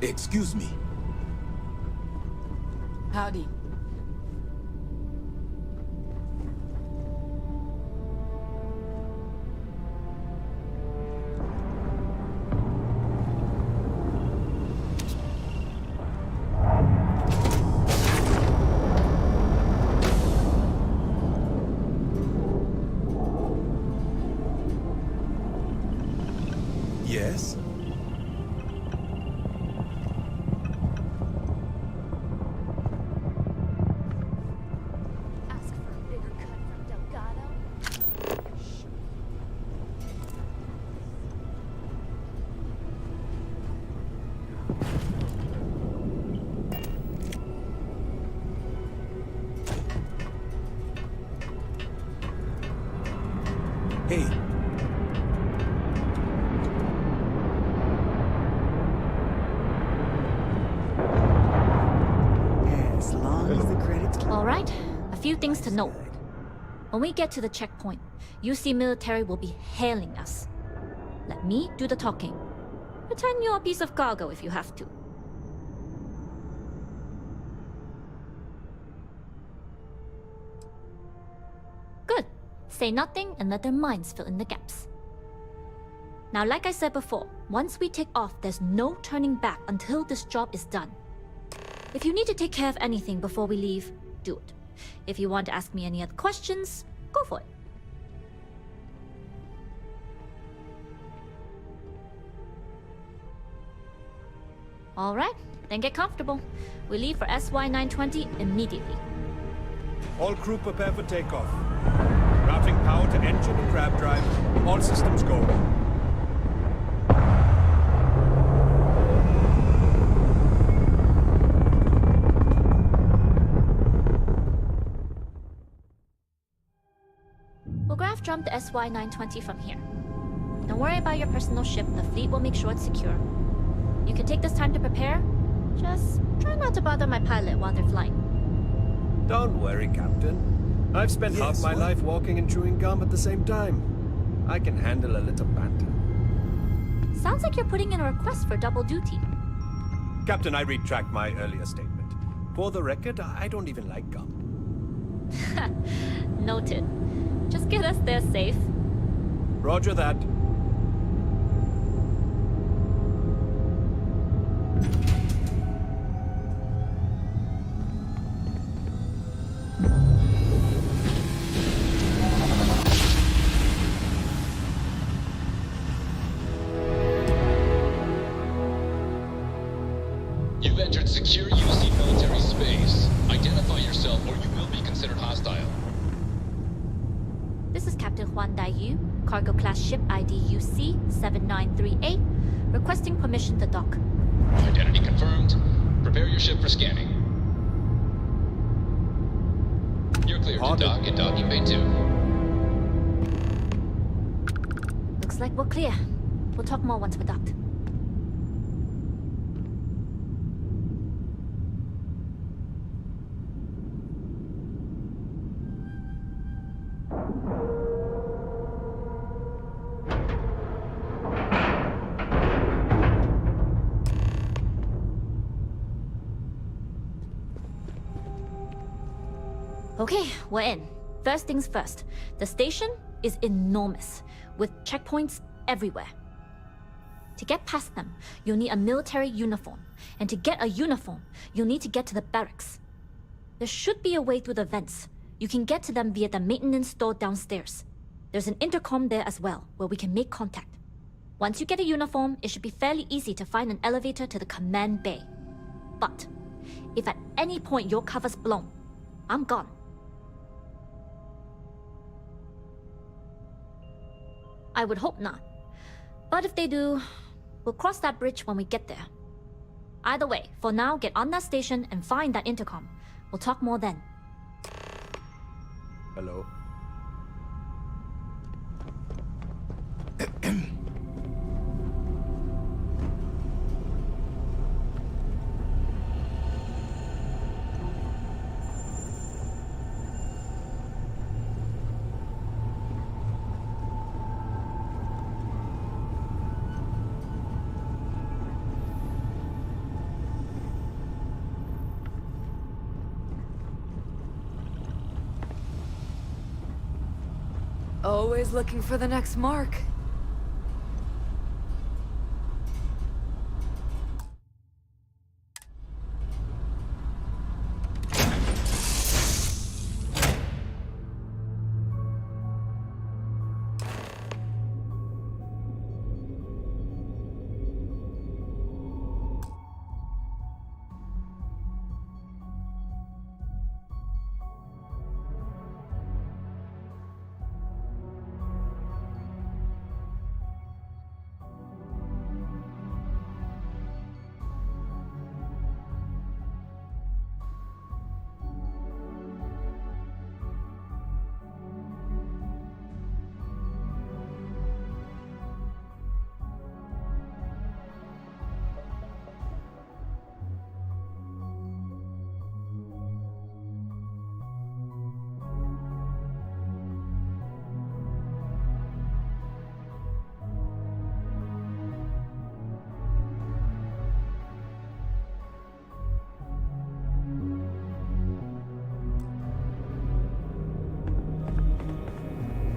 Excuse me. Howdy. Yes? Ask for a bigger cut from Delgado. Hey. As long as the credits. All right, a few things to note. When we get to the checkpoint, UC military will be hailing us. Let me do the talking. Pretend you're a piece of cargo if you have to. Good. Say nothing and let their minds fill in the gaps. Now, like I said before, once we take off, there's no turning back until this job is done. If you need to take care of anything before we leave, do it. If you want to ask me any other questions, go for it. All right, then get comfortable. We leave for SY-920 immediately. All crew prepare for takeoff. Routing power to engine and grab drive. All systems go. We'll graph jump the SY-920 from here. Don't worry about your personal ship. The fleet will make sure it's secure. You can take this time to prepare. Just try not to bother my pilot while they're flying. Don't worry, Captain. I've spent half my life walking and chewing gum at the same time. I can handle a little banter. Sounds like you're putting in a request for double duty. Captain, I retract my earlier statement. For the record, I don't even like gum. Noted. Just get us there safe. Roger that. You've entered secure UC military space. Identify yourself or you will be considered hostile. This is Captain Huan Daiyu, cargo class ship ID UC-7938, requesting permission to dock. Identity confirmed. Prepare your ship for scanning. You're cleared to dock in docking bay 2. Looks like we're clear. We'll talk more once we're docked. Okay, we're in. First things first. The station is enormous, with checkpoints everywhere. To get past them, you'll need a military uniform. And to get a uniform, you'll need to get to the barracks. There should be a way through the vents. You can get to them via the maintenance store downstairs. There's an intercom there as well, where we can make contact. Once you get a uniform, it should be fairly easy to find an elevator to the command bay. But if at any point your cover's blown, I'm gone. I would hope not. But if they do, we'll cross that bridge when we get there. Either way, for now, get on that station and find that intercom. We'll talk more then. Hello. Always looking for the next mark.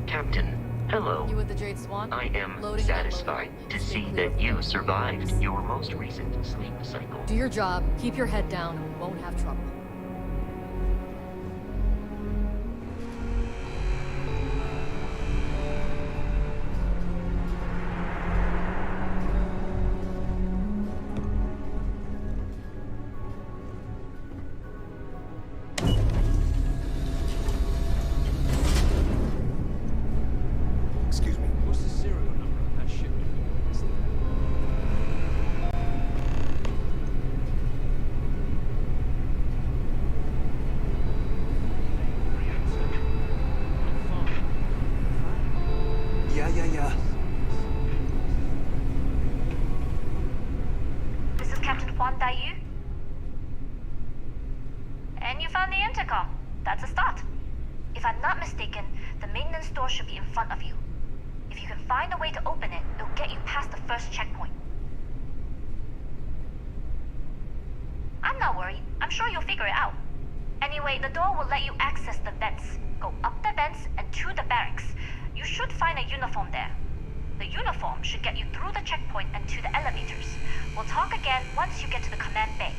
Captain, hello. You with the Jade Swan? I am Loading satisfied and to unloading. see Stay clear that of you the survived your most recent sleep cycle. Do your job, keep your head down, and we won't have trouble. Excuse me. What's the serial number of that shipment? Yeah. This is Captain Huan Daiyu. And you found the intercom. That's a start. If I'm not mistaken, the maintenance door should be in front of you. If you can find a way to open it, it'll get you past the first checkpoint. I'm not worried. I'm sure you'll figure it out. Anyway, the door will let you access the vents. Go up the vents and to the barracks. You should find a uniform there. The uniform should get you through the checkpoint and to the elevators. We'll talk again once you get to the command bay.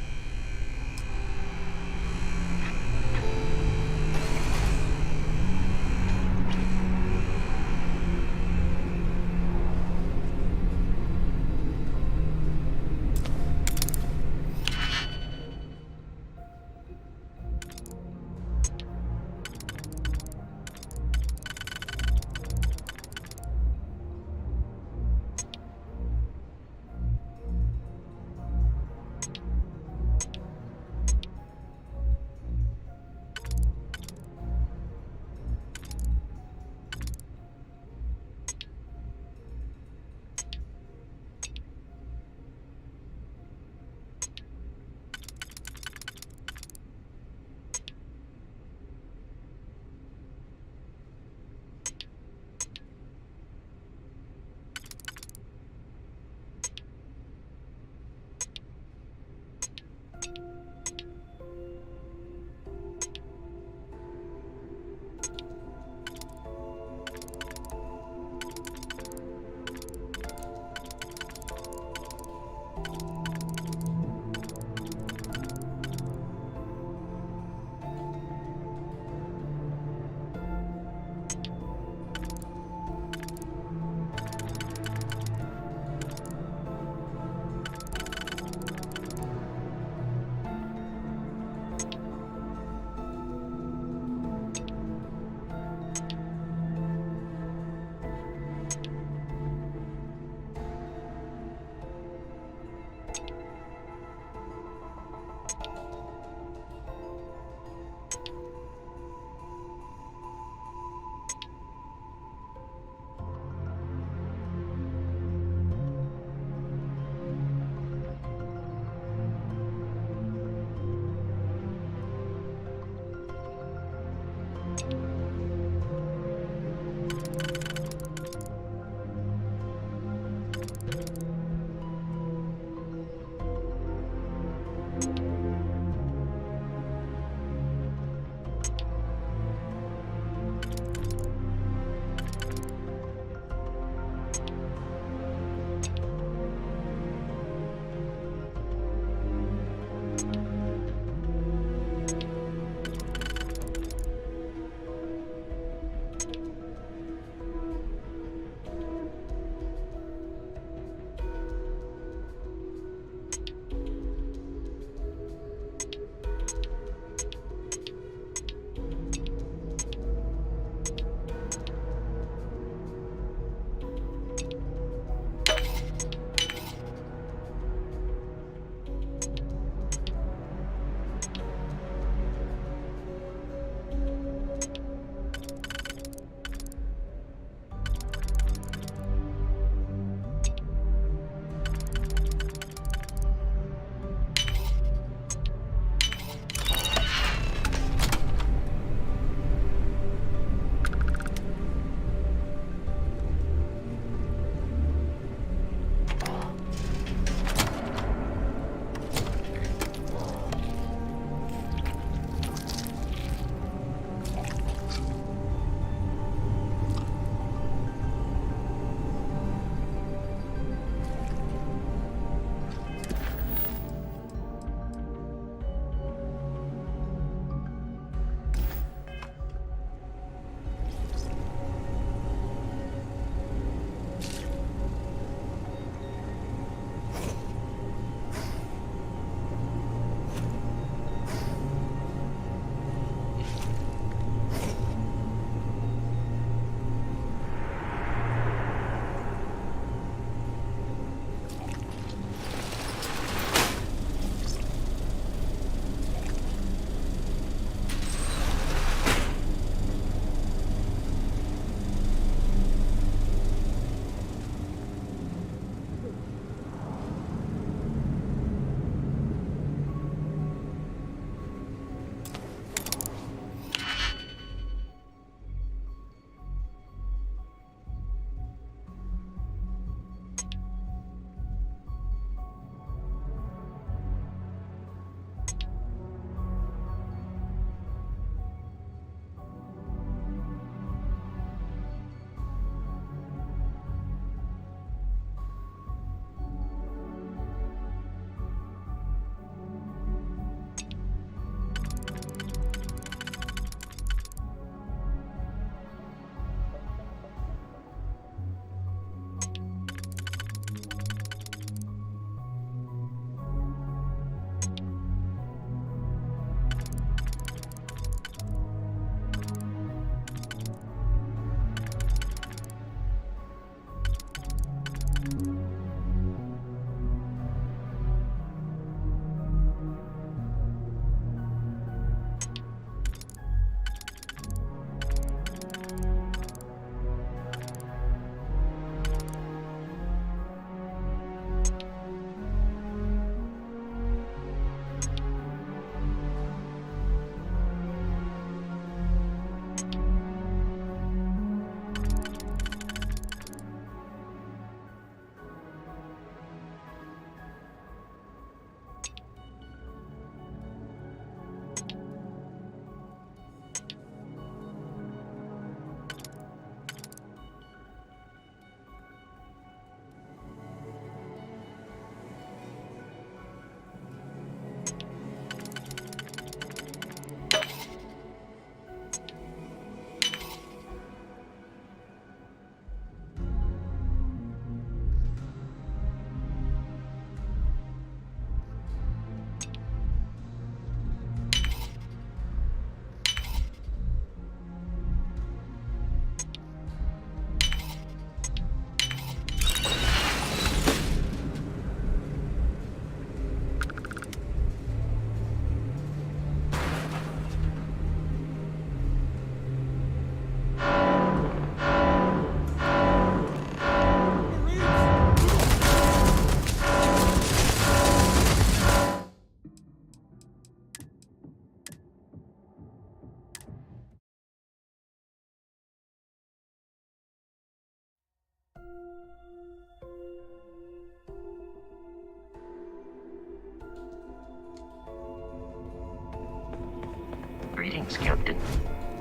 Greetings, Captain.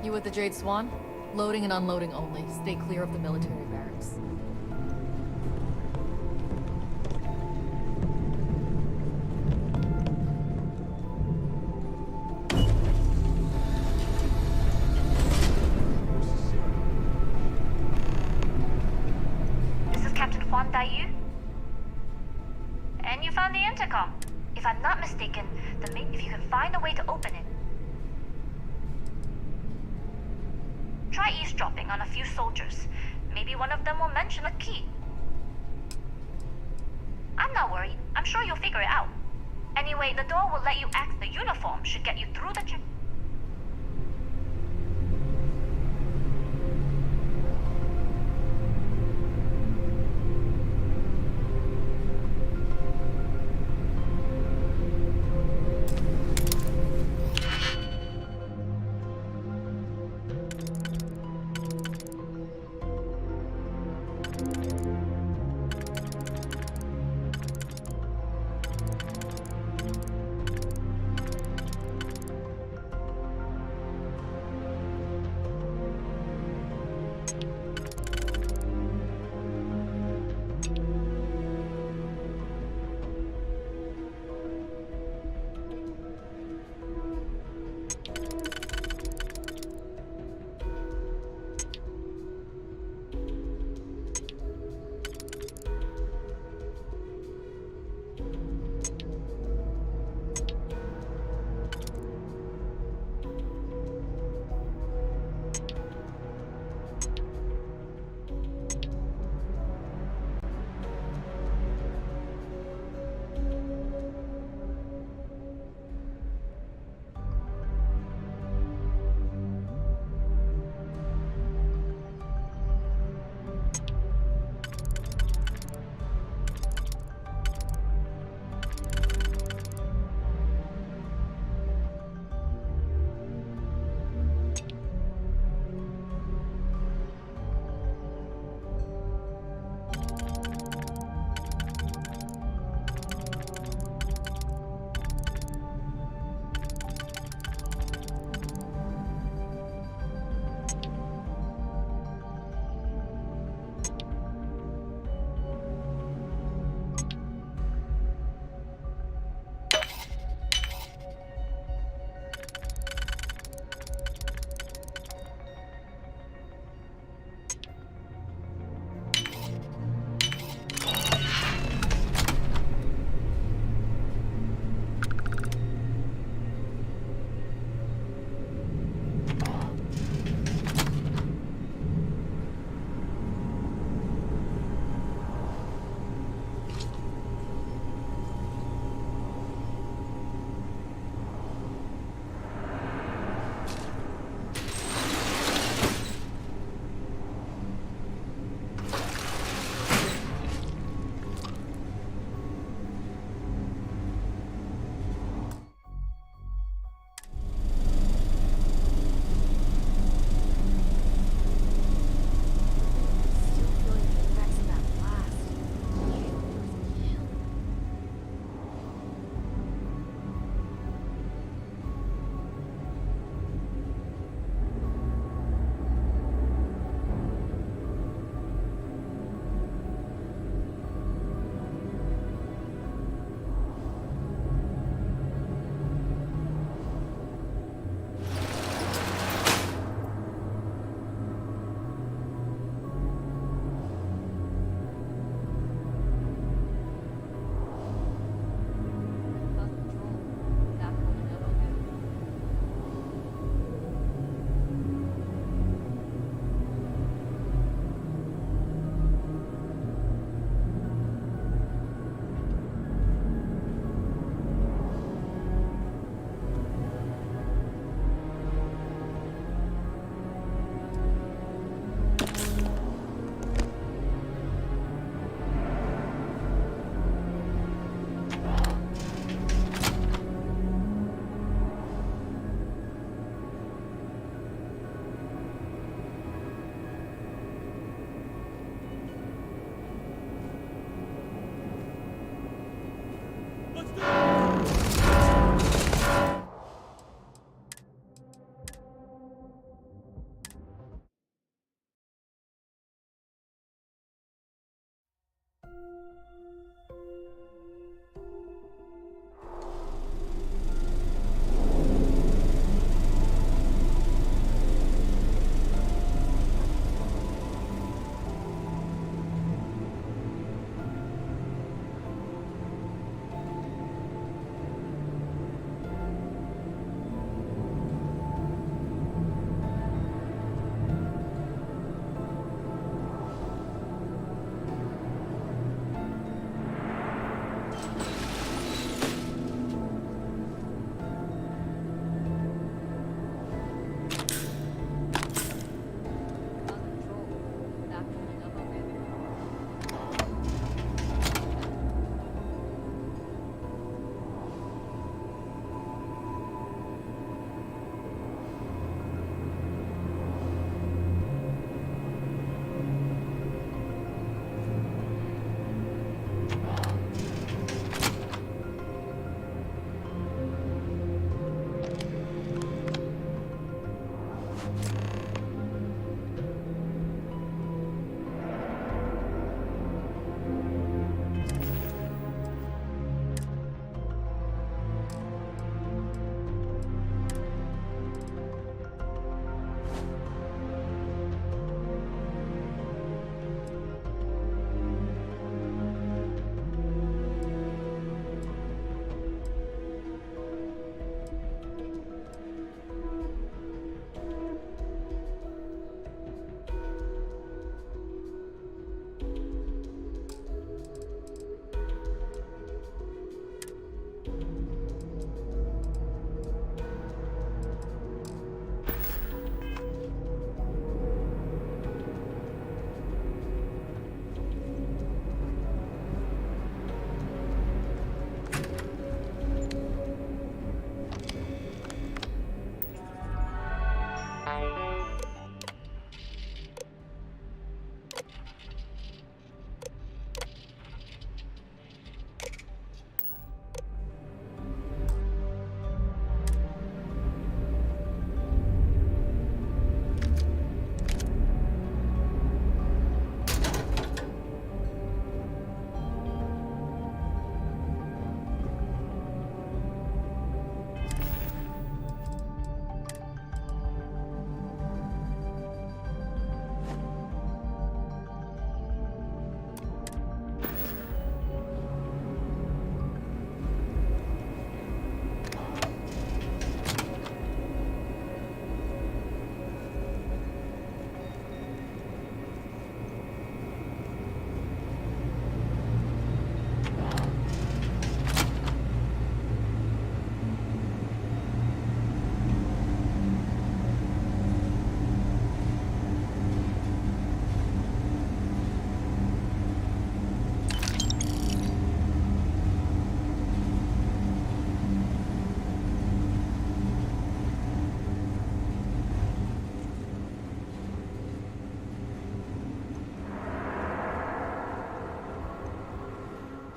You with the Jade Swan? Loading and unloading only. Stay clear of the military barracks. This is Captain Huan Daiyu. And you found the intercom. If I'm not mistaken, if you can find a way to open it. Try eavesdropping on a few soldiers. Maybe one of them will mention a key. I'm not worried. I'm sure you'll figure it out. Anyway, the door will let you access the uniform should get you through the check.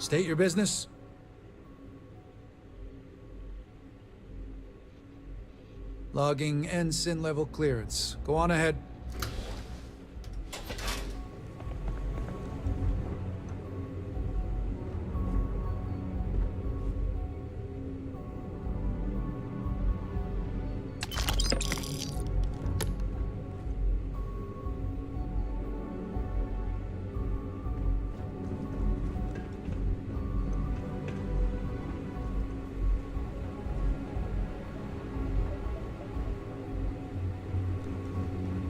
State your business. Logging ensign level clearance. Go on ahead.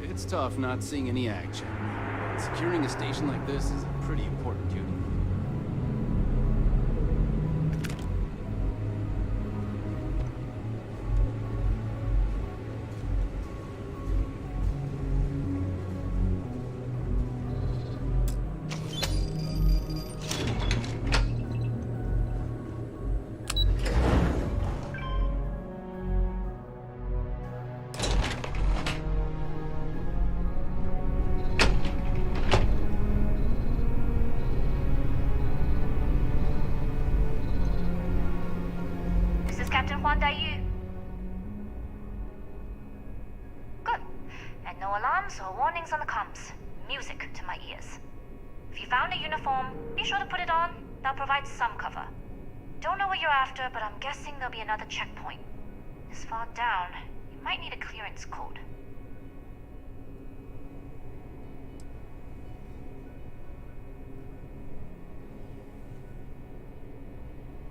It's tough not seeing any action. Securing a station like this is a pretty important duty. This is Captain Huan Daiyu. Good. And no alarms or warnings on the comms. Music to my ears. If you found a uniform, be sure to put it on. That'll provide some cover. Don't know what you're after, but I'm guessing there'll be another checkpoint. This far down, you might need a clearance code.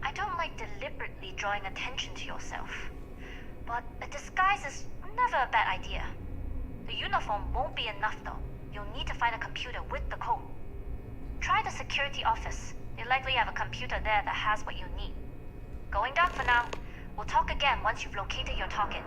I don't like deliberately drawing attention to yourself, but a disguise is never a bad idea. The uniform won't be enough though. You'll need to find a computer with the code. Try the security office. They likely have a computer there that has what you need. Going down for now. We'll talk again once you've located your target.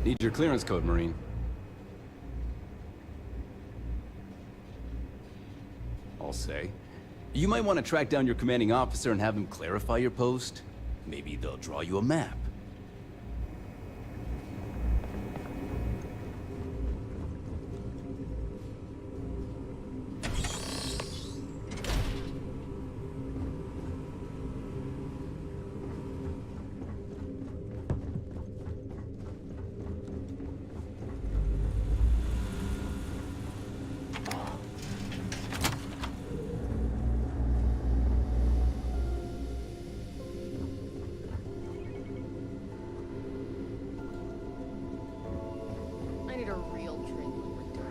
Need your clearance code, Marine. I'll say. You might want to track down your commanding officer and have him clarify your post. Maybe they'll draw you a map. I need a real drink when we're done.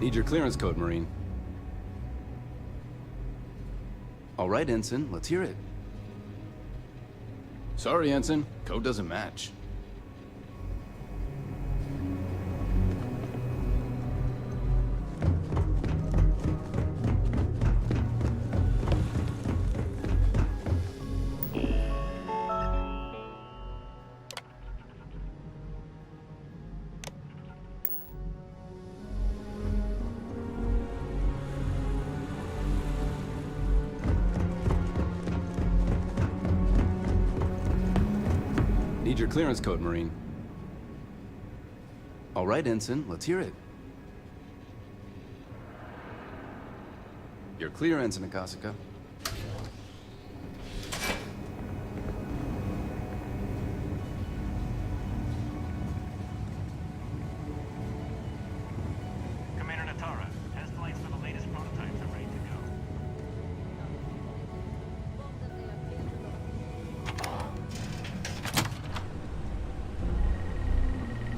Need your clearance code, Marine. All right, Ensign, let's hear it. Sorry, Ensign. Code doesn't match. Need your clearance code, Marine. All right, Ensign, let's hear it. You're clear, Ensign Akasaka. Commander Natara, test flights for the latest prototypes are ready to go.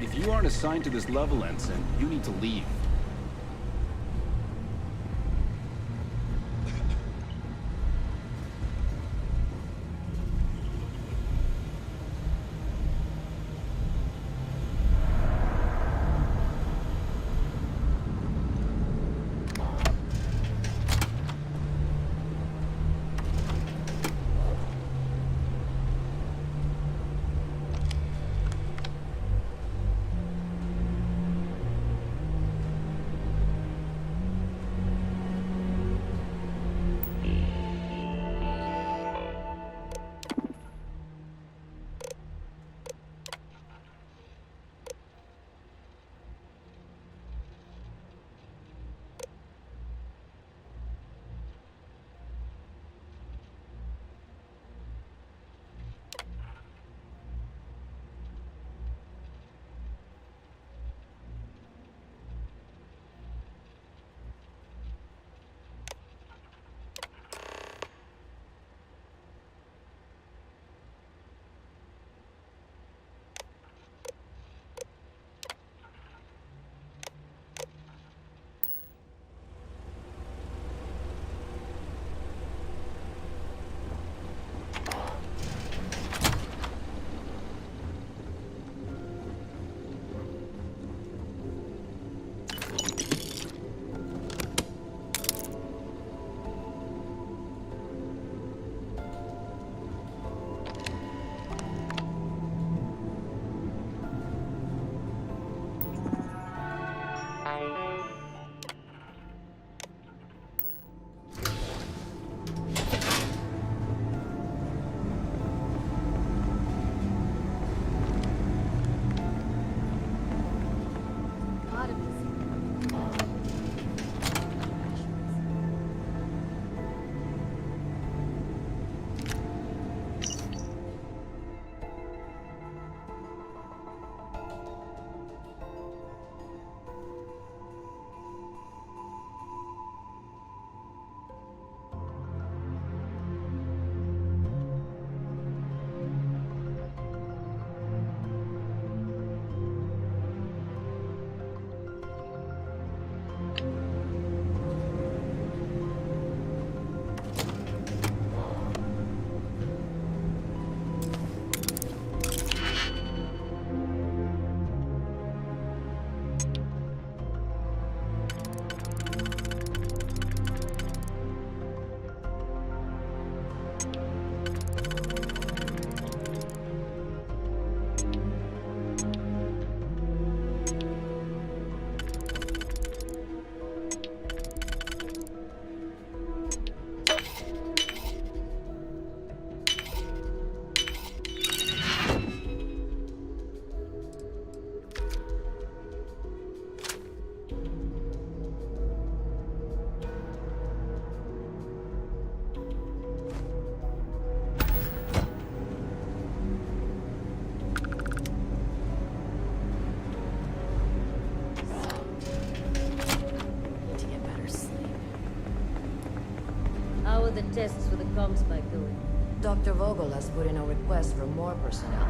If you aren't assigned to this level, Ensign, you need to leave. the tests for the comm spike going? Dr. Vogel has put in a request for more personnel.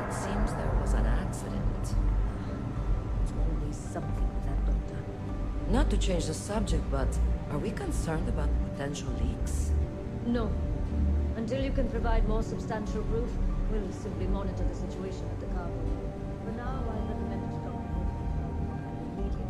It seems there was an accident. It's always something with that doctor. Not to change the subject, but are we concerned about potential leaks? No. Until you can provide more substantial proof, we'll simply monitor the situation at the cargo. For now, I recommend you stop immediately.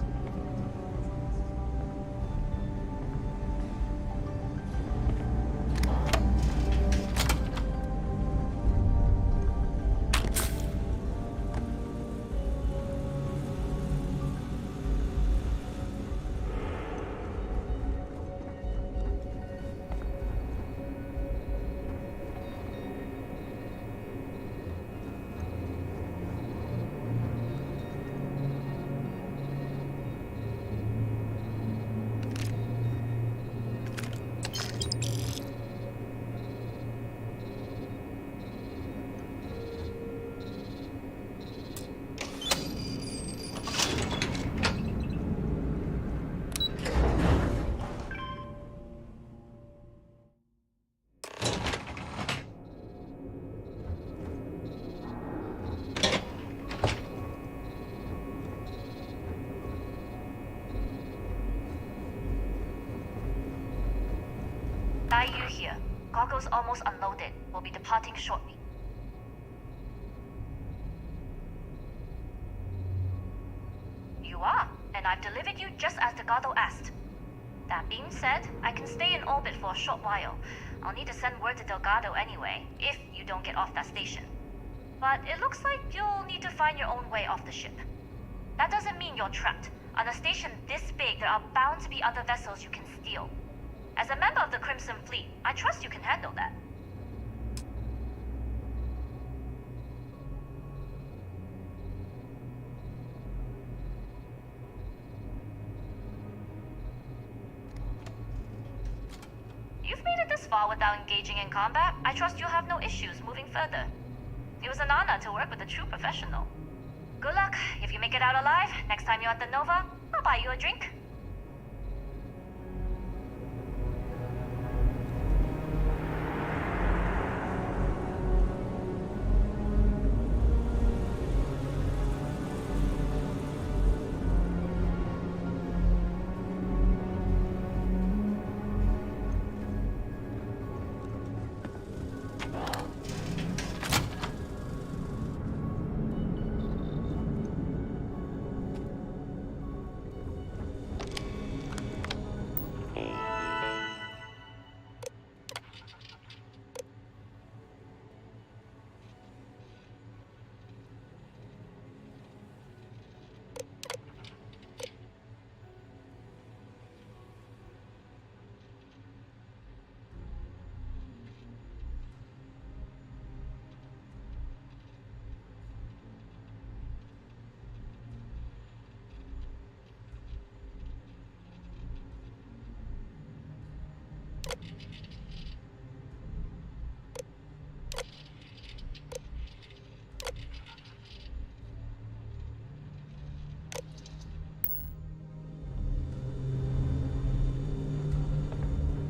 You here. Cargo's almost unloaded. We'll be departing shortly. You are, and I've delivered you just as Delgado asked. That being said, I can stay in orbit for a short while. I'll need to send word to Delgado anyway, if you don't get off that station. But it looks like you'll need to find your own way off the ship. That doesn't mean you're trapped. On a station this big, there are bound to be other vessels you can steal. As a member of the Crimson Fleet, I trust you can handle that. You've made it this far without engaging in combat. I trust you'll have no issues moving further. It was an honor to work with a true professional. Good luck. If you make it out alive, next time you're at the Nova, I'll buy you a drink.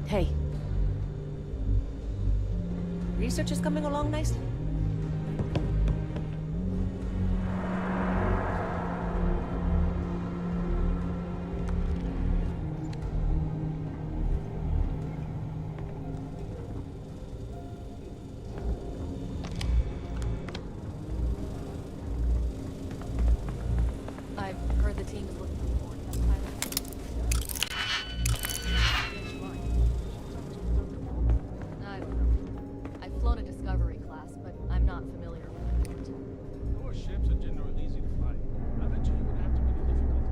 Hey. Research is coming along nicely. I've heard the team is looking for more test pilots. I don't know. I've flown a Discovery class, but I'm not familiar with it. Your ships are generally easy to fly. I bet you would have too many difficulties.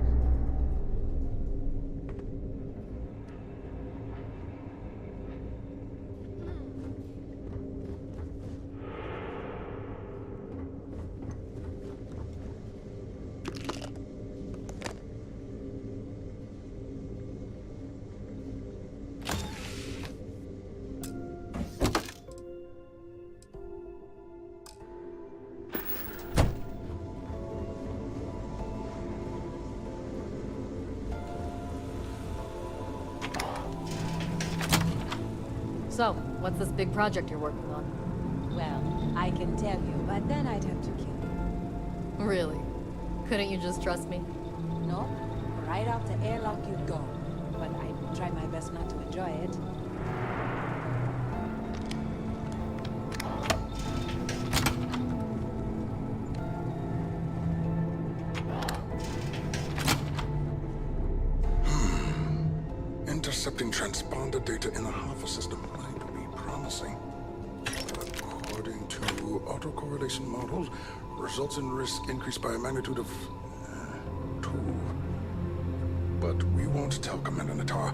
So, what's this big project you're working on? Well, I can tell you, but then I'd have to kill you. Really? Couldn't you just trust me? No? right out the airlock you'd go. But I try my best not to enjoy it. Intercepting transponder data in the Alpha system might be promising. According to autocorrelation models, results in risk increased by a magnitude of 2. But we won't tell Commander Natar.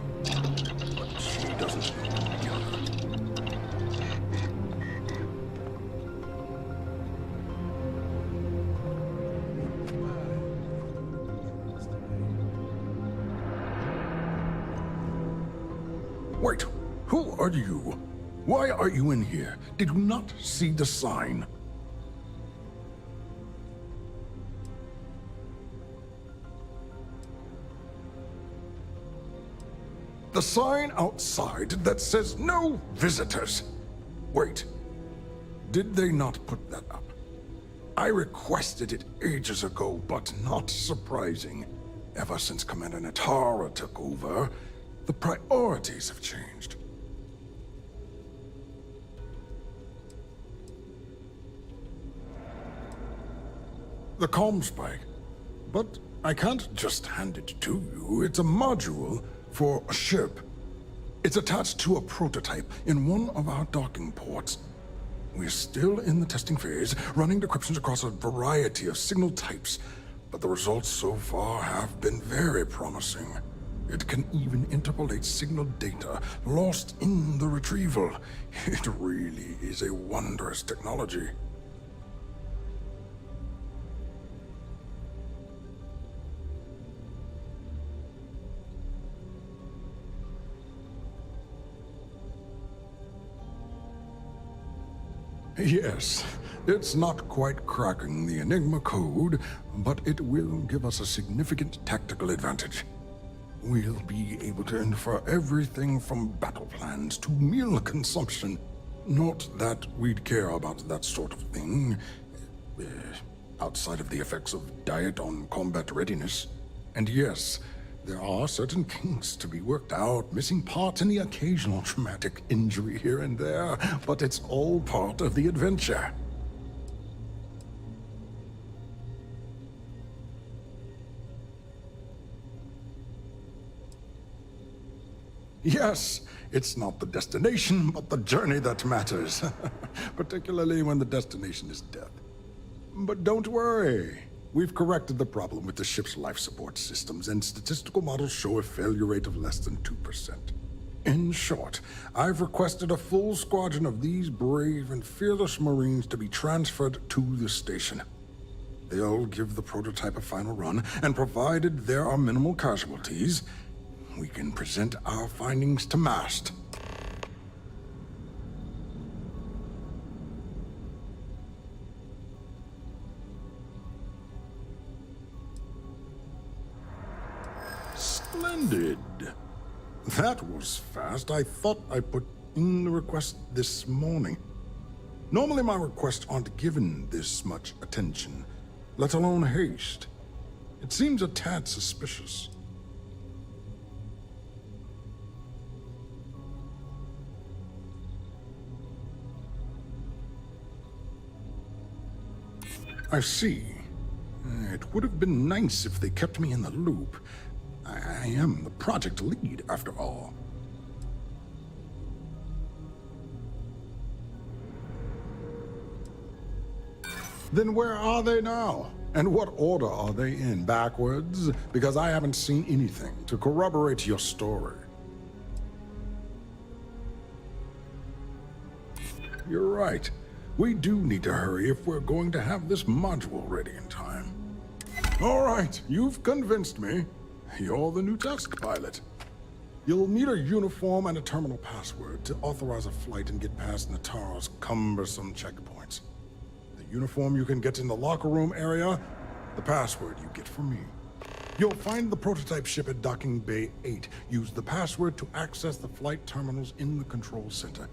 But she doesn't know. Wait, who are you? Why are you in here? Did you not see the sign? The sign outside that says no visitors. Wait, did they not put that up? I requested it ages ago, but not surprising. Ever since Commander Natara took over, the priorities have changed. The comm spike. But I can't just hand it to you. It's a module for a ship. It's attached to a prototype in one of our docking ports. We're still in the testing phase, running decryptions across a variety of signal types, but the results so far have been very promising. It can even interpolate signal data lost in the retrieval. It really is a wondrous technology. Yes, it's not quite cracking the Enigma code, but it will give us a significant tactical advantage. We'll be able to infer everything from battle plans to meal consumption. Not that we'd care about that sort of thing, outside of the effects of diet on combat readiness. And yes, there are certain kinks to be worked out, missing parts and the occasional traumatic injury here and there, but it's all part of the adventure. Yes, it's not the destination, but the journey that matters, particularly when the destination is death. But don't worry. We've corrected the problem with the ship's life support systems, and statistical models show a failure rate of less than 2%. In short, I've requested a full squadron of these brave and fearless Marines to be transferred to the station. They'll give the prototype a final run, and provided there are minimal casualties, we can present our findings to MAST. Splendid. That was fast. I thought I put in the request this morning. Normally my requests aren't given this much attention, let alone haste. It seems a tad suspicious. I see. It would have been nice if they kept me in the loop. I am the project lead, after all. Then where are they now? And what order are they in? Backwards? Because I haven't seen anything to corroborate your story. You're right. We do need to hurry if we're going to have this module ready in time. All right, you've convinced me. You're the new test pilot. You'll need a uniform and a terminal password to authorize a flight and get past Natara's cumbersome checkpoints. The uniform you can get in the locker room area, the password you get from me. You'll find the prototype ship at Docking Bay 8. Use the password to access the flight terminals in the control center.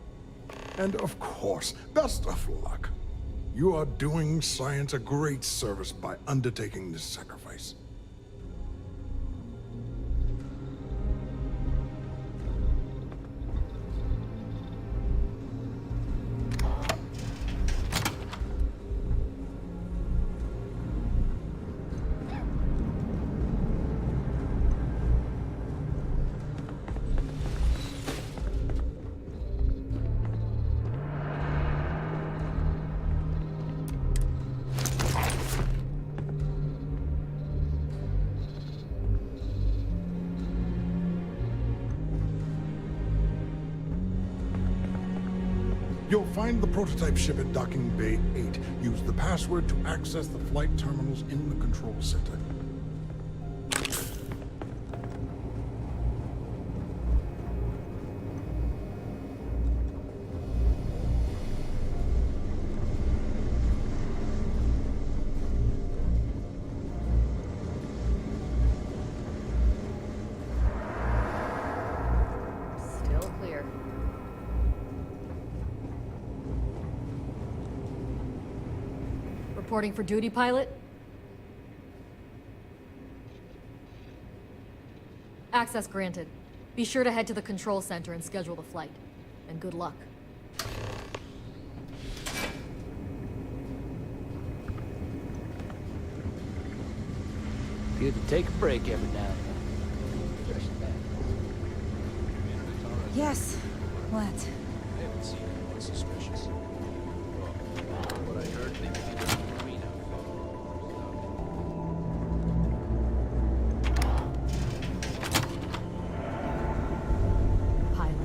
And of course, best of luck. You are doing science a great service by undertaking this sacrifice. You'll find the prototype ship at Docking Bay 8. Use the password to access the flight terminals in the control center. Still clear. Reporting for duty, pilot. Access granted. Be sure to head to the control center and schedule the flight. And good luck. Good to take a break every now and then. Yes. What? I haven't seen anyone suspicious. Well, what I heard, they really didn't green Pilot.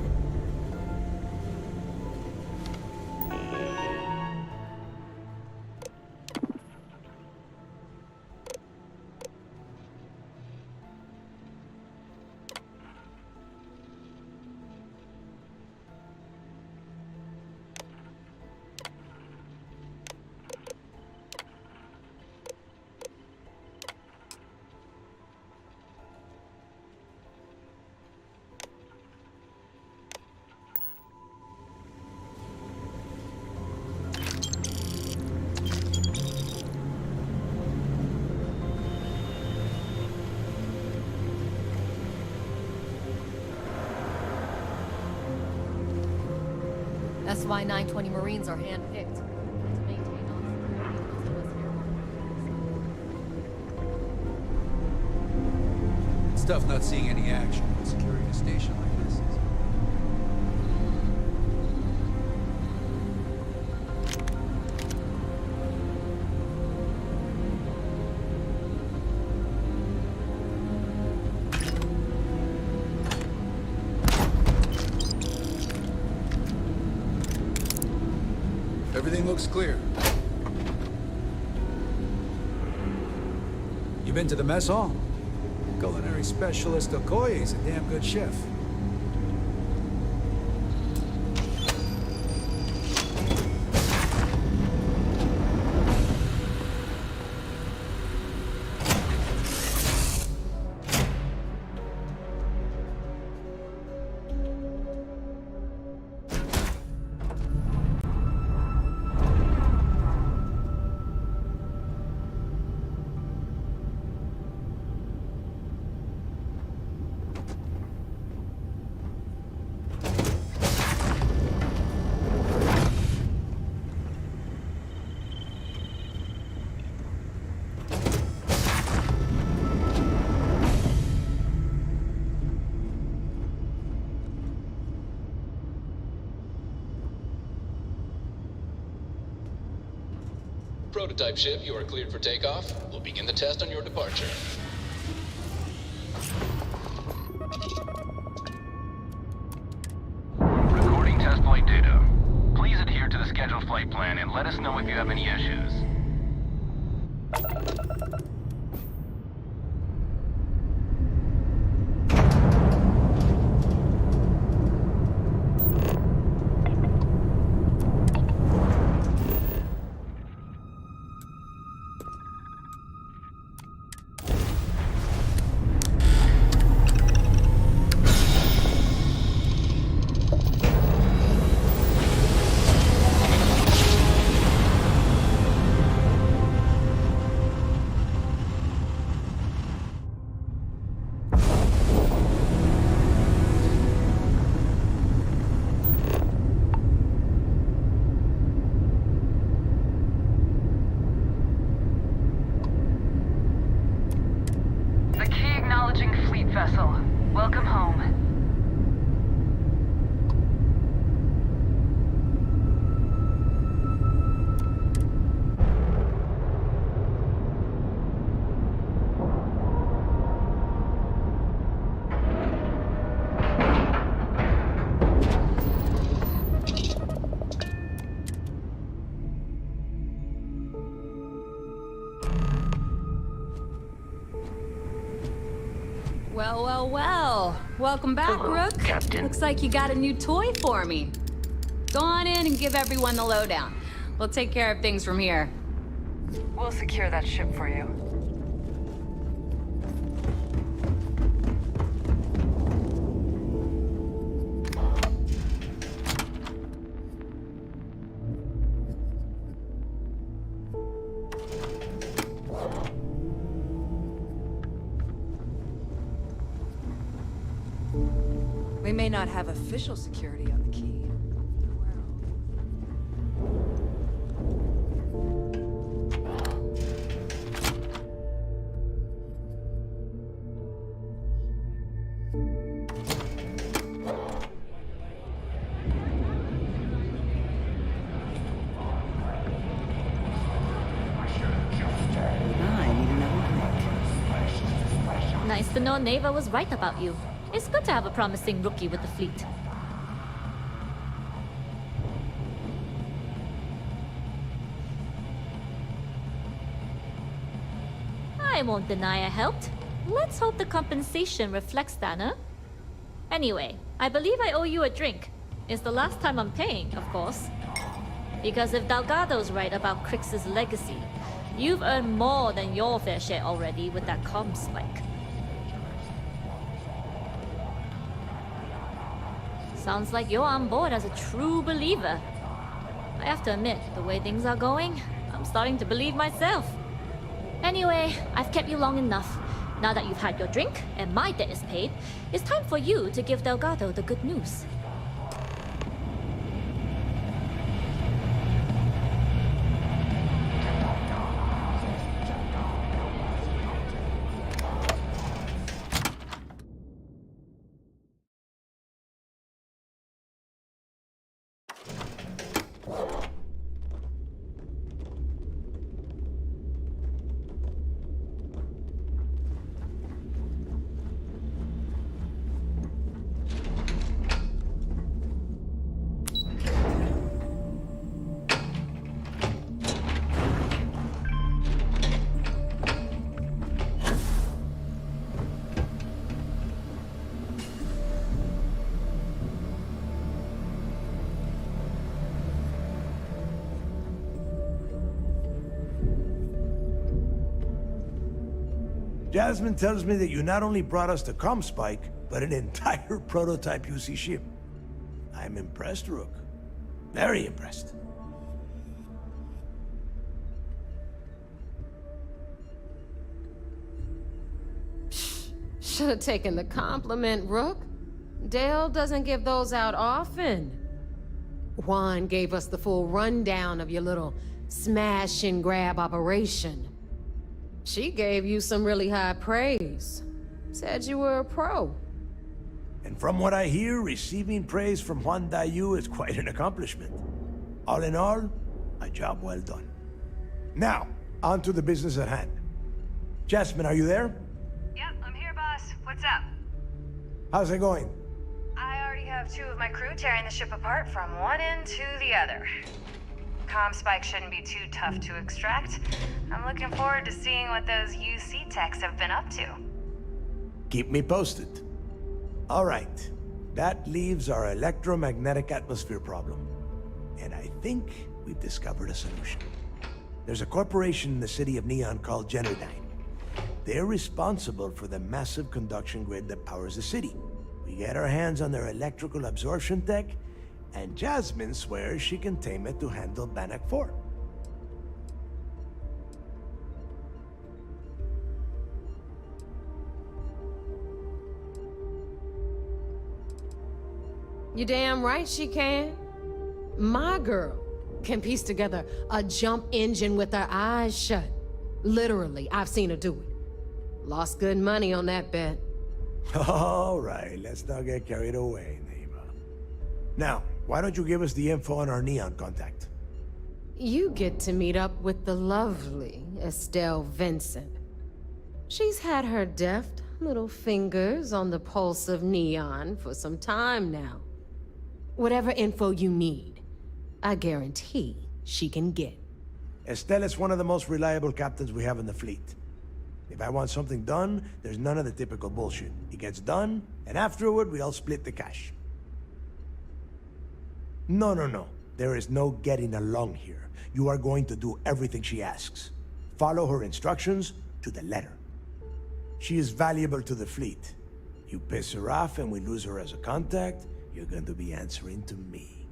SY-920 Marines are handpicked to maintain all security in most U.S. airborne. It's tough not seeing any action when securing a station like this. Everything looks clear. You been to the mess hall? Culinary specialist Okoye's a damn good chef. Prototype ship, you are cleared for takeoff. We'll begin the test on your departure. Recording test flight data. Please adhere to the scheduled flight plan and let us know if you have any issues. Well. Welcome back, Rook. Captain. Looks like you got a new toy for me. Go on in and give everyone the lowdown. We'll take care of things from here. We'll secure that ship for you. We may not have official security on the key. Nice to know Neva was right about you. It's good to have a promising rookie with the fleet. I won't deny I helped. Let's hope the compensation reflects that, huh? Anyway, I believe I owe you a drink. It's the last time I'm paying, of course. Because if Delgado's right about Crix's legacy, you've earned more than your fair share already with that comm spike. Sounds like you're on board as a true believer. I have to admit, the way things are going, I'm starting to believe myself. Anyway, I've kept you long enough. Now that you've had your drink and my debt is paid, it's time for you to give Delgado the good news. Jasmine tells me that you not only brought us the comm spike, but an entire prototype UC ship. I'm impressed, Rook. Very impressed. Should have taken the compliment, Rook. Dale doesn't give those out often. Juan gave us the full rundown of your little smash and grab operation. She gave you some really high praise. Said you were a pro. And from what I hear, receiving praise from Juan Dayu is quite an accomplishment. All in all, a job well done. Now, on to the business at hand. Jasmine, are you there? Yep, I'm here, boss. What's up? How's it going? I already have 2 of my crew tearing the ship apart from one end to the other. Comm spike shouldn't be too tough to extract. I'm looking forward to seeing what those UC techs have been up to. Keep me posted. All right. That leaves our electromagnetic atmosphere problem. And I think we've discovered a solution. There's a corporation in the city of Neon called Generdyne. They're responsible for the massive conduction grid that powers the city. We get our hands on their electrical absorption tech, and Jasmine swears she can tame it to handle Bannock 4. You damn right she can. My girl can piece together a jump engine with her eyes shut. Literally, I've seen her do it. Lost good money on that bet. All right, let's not get carried away, Neva. Now, why don't you give us the info on our Neon contact? You get to meet up with the lovely Estelle Vincent. She's had her deft little fingers on the pulse of Neon for some time now. Whatever info you need, I guarantee she can get. Estelle is one of the most reliable captains we have in the fleet. If I want something done, there's none of the typical bullshit. It gets done, and afterward, we all split the cash. No. There is no getting along here. You are going to do everything she asks. Follow her instructions to the letter. She is valuable to the fleet. You piss her off and we lose her as a contact, you're going to be answering to me.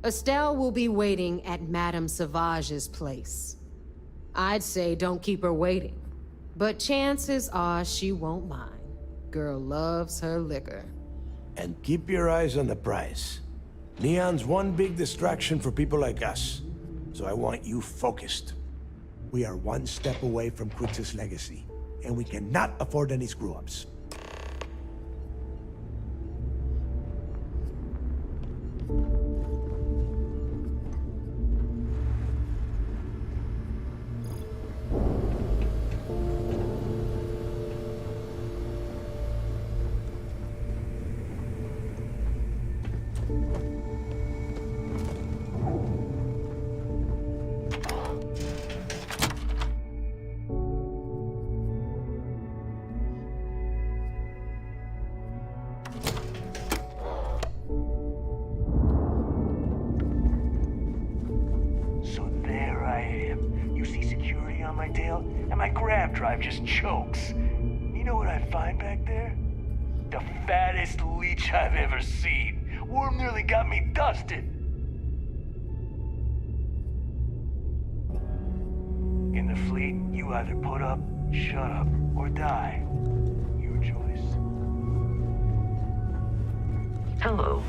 Estelle will be waiting at Madame Sauvage's place. I'd say don't keep her waiting, but chances are she won't mind. Girl loves her liquor. And keep your eyes on the prize. Neon's one big distraction for people like us, so I want you focused. We are one step away from Quix's legacy, and we cannot afford any screw-ups. And my grab drive just chokes. You know what I find back there? The fattest leech I've ever seen. Worm nearly got me dusted. In the fleet, you either put up, shut up, or die. Your choice. Hello.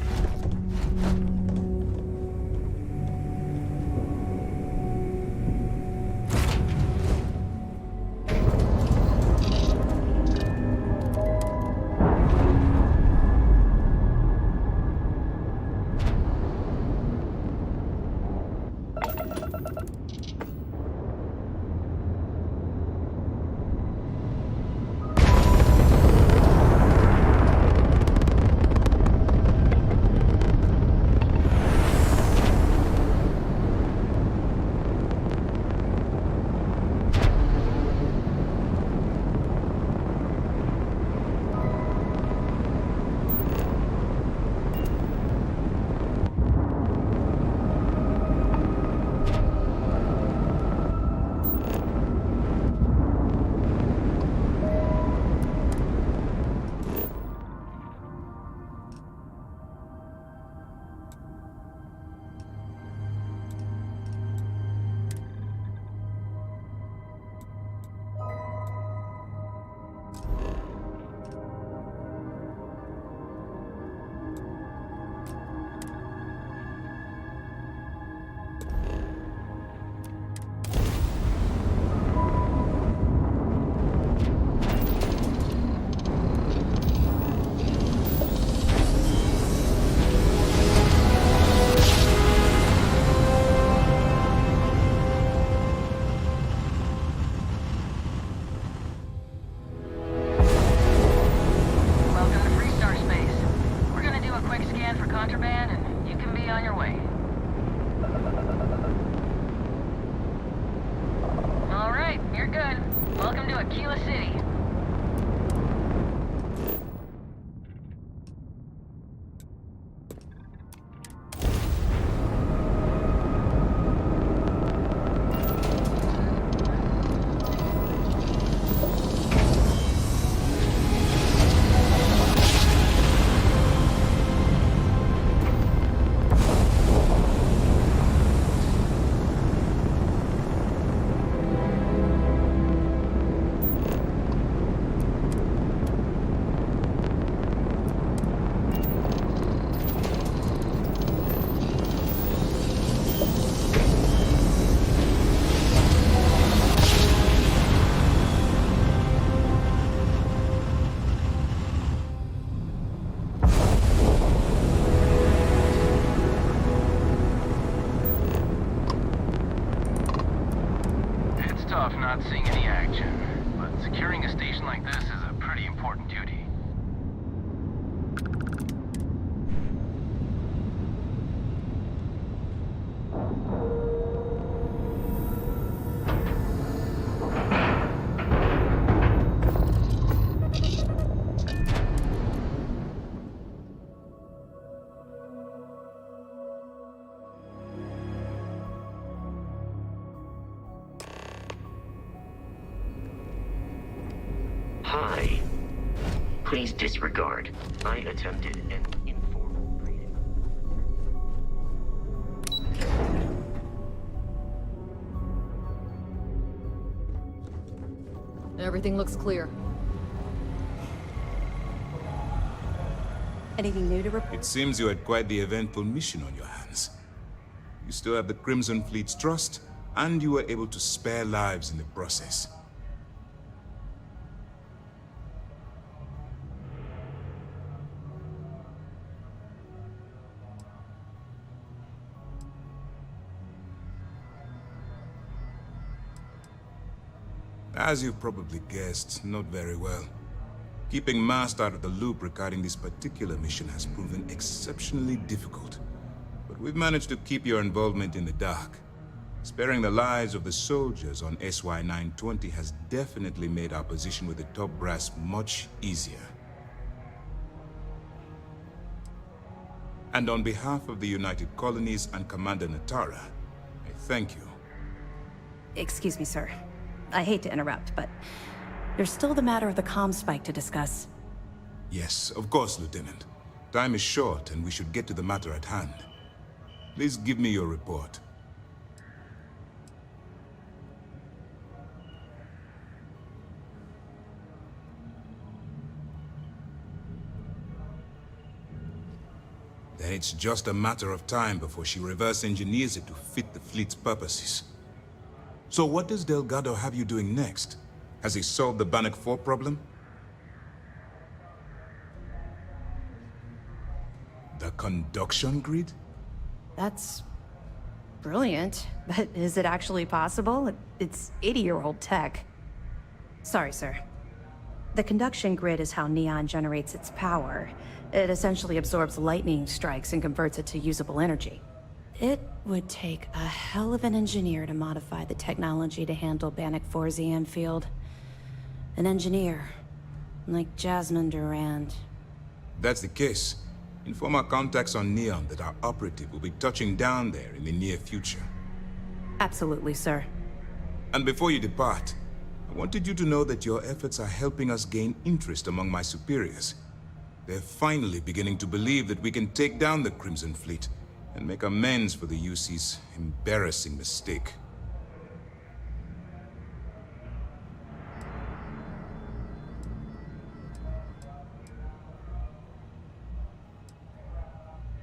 Hi. Please disregard. I attempted an informal greeting. Everything looks clear. Anything new to report? It seems you had quite the eventful mission on your hands. You still have the Crimson Fleet's trust, and you were able to spare lives in the process. As you've probably guessed, not very well. Keeping Mast out of the loop regarding this particular mission has proven exceptionally difficult. But we've managed to keep your involvement in the dark. Sparing the lives of the soldiers on SY-920 has definitely made our position with the top brass much easier. And on behalf of the United Colonies and Commander Natara, I thank you. Excuse me, sir. I hate to interrupt, but there's still the matter of the comm spike to discuss. Yes, of course, Lieutenant. Time is short, and we should get to the matter at hand. Please give me your report. Then it's just a matter of time before she reverse engineers it to fit the fleet's purposes. So what does Delgado have you doing next? Has he solved the Bannock 4 problem? The conduction grid? That's brilliant, but is it actually possible? It's 80-year-old tech. Sorry, sir. The conduction grid is how Neon generates its power. It essentially absorbs lightning strikes and converts it to usable energy. It would take a hell of an engineer to modify the technology to handle Bannock 4's EM field. An engineer, like Jasmine Durand. That's the case. Inform our contacts on Neon that our operative will be touching down there in the near future. Absolutely, sir. And before you depart, I wanted you to know that your efforts are helping us gain interest among my superiors. They're finally beginning to believe that we can take down the Crimson Fleet and make amends for the UC's embarrassing mistake.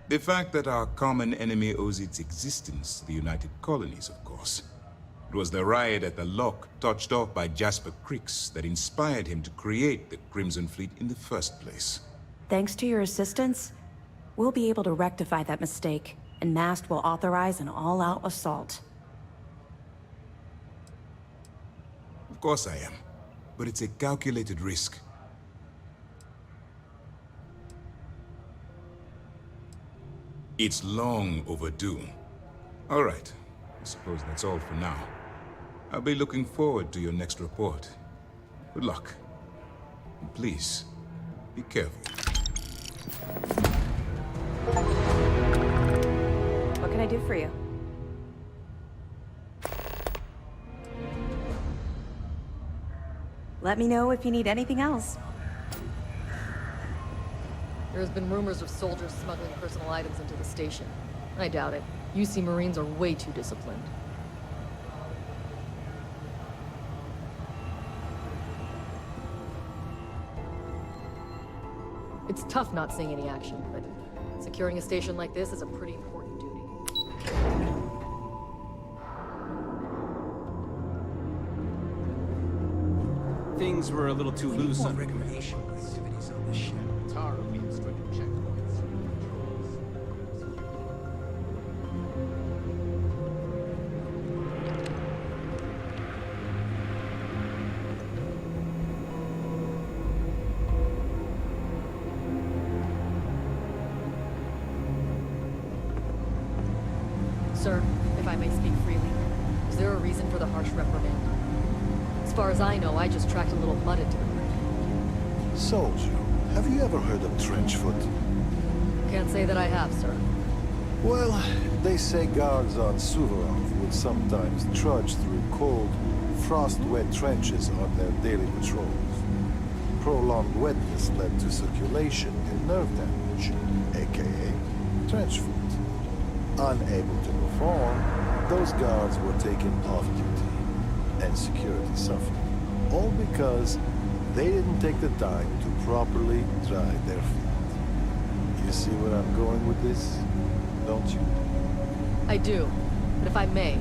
The fact that our common enemy owes its existence to the United Colonies, of course. It was the riot at the Lock, touched off by Jasper Cricks, that inspired him to create the Crimson Fleet in the first place. Thanks to your assistance, we'll be able to rectify that mistake, and Mast will authorize an all-out assault. Of course I am, but it's a calculated risk. It's long overdue. All right, I suppose that's all for now. I'll be looking forward to your next report. Good luck. And please, be careful. What can I do for you? Let me know if you need anything else. There's been rumors of soldiers smuggling personal items into the station. I doubt it. UC Marines are way too disciplined. It's tough not seeing any action, but securing a station like this is a pretty important duty. Things were a little too loose on recreation activities on this ship. Tara re-instructed checkpoints. Sir, if I may speak freely, is there a reason for the harsh reprimand? As far as I know, I just tracked a little mud into the bridge. Soldier, have you ever heard of trenchfoot? Can't say that I have, sir. Well, they say guards on Suvorov would sometimes trudge through cold, frost-wet trenches on their daily patrols. prolonged wetness led to circulation and nerve damage, aka trench foot. Unable to perform, those guards were taken off duty, and security suffered. All because they didn't take the time to properly dry their feet. You see where I'm going with this, don't you? I do. But if I may,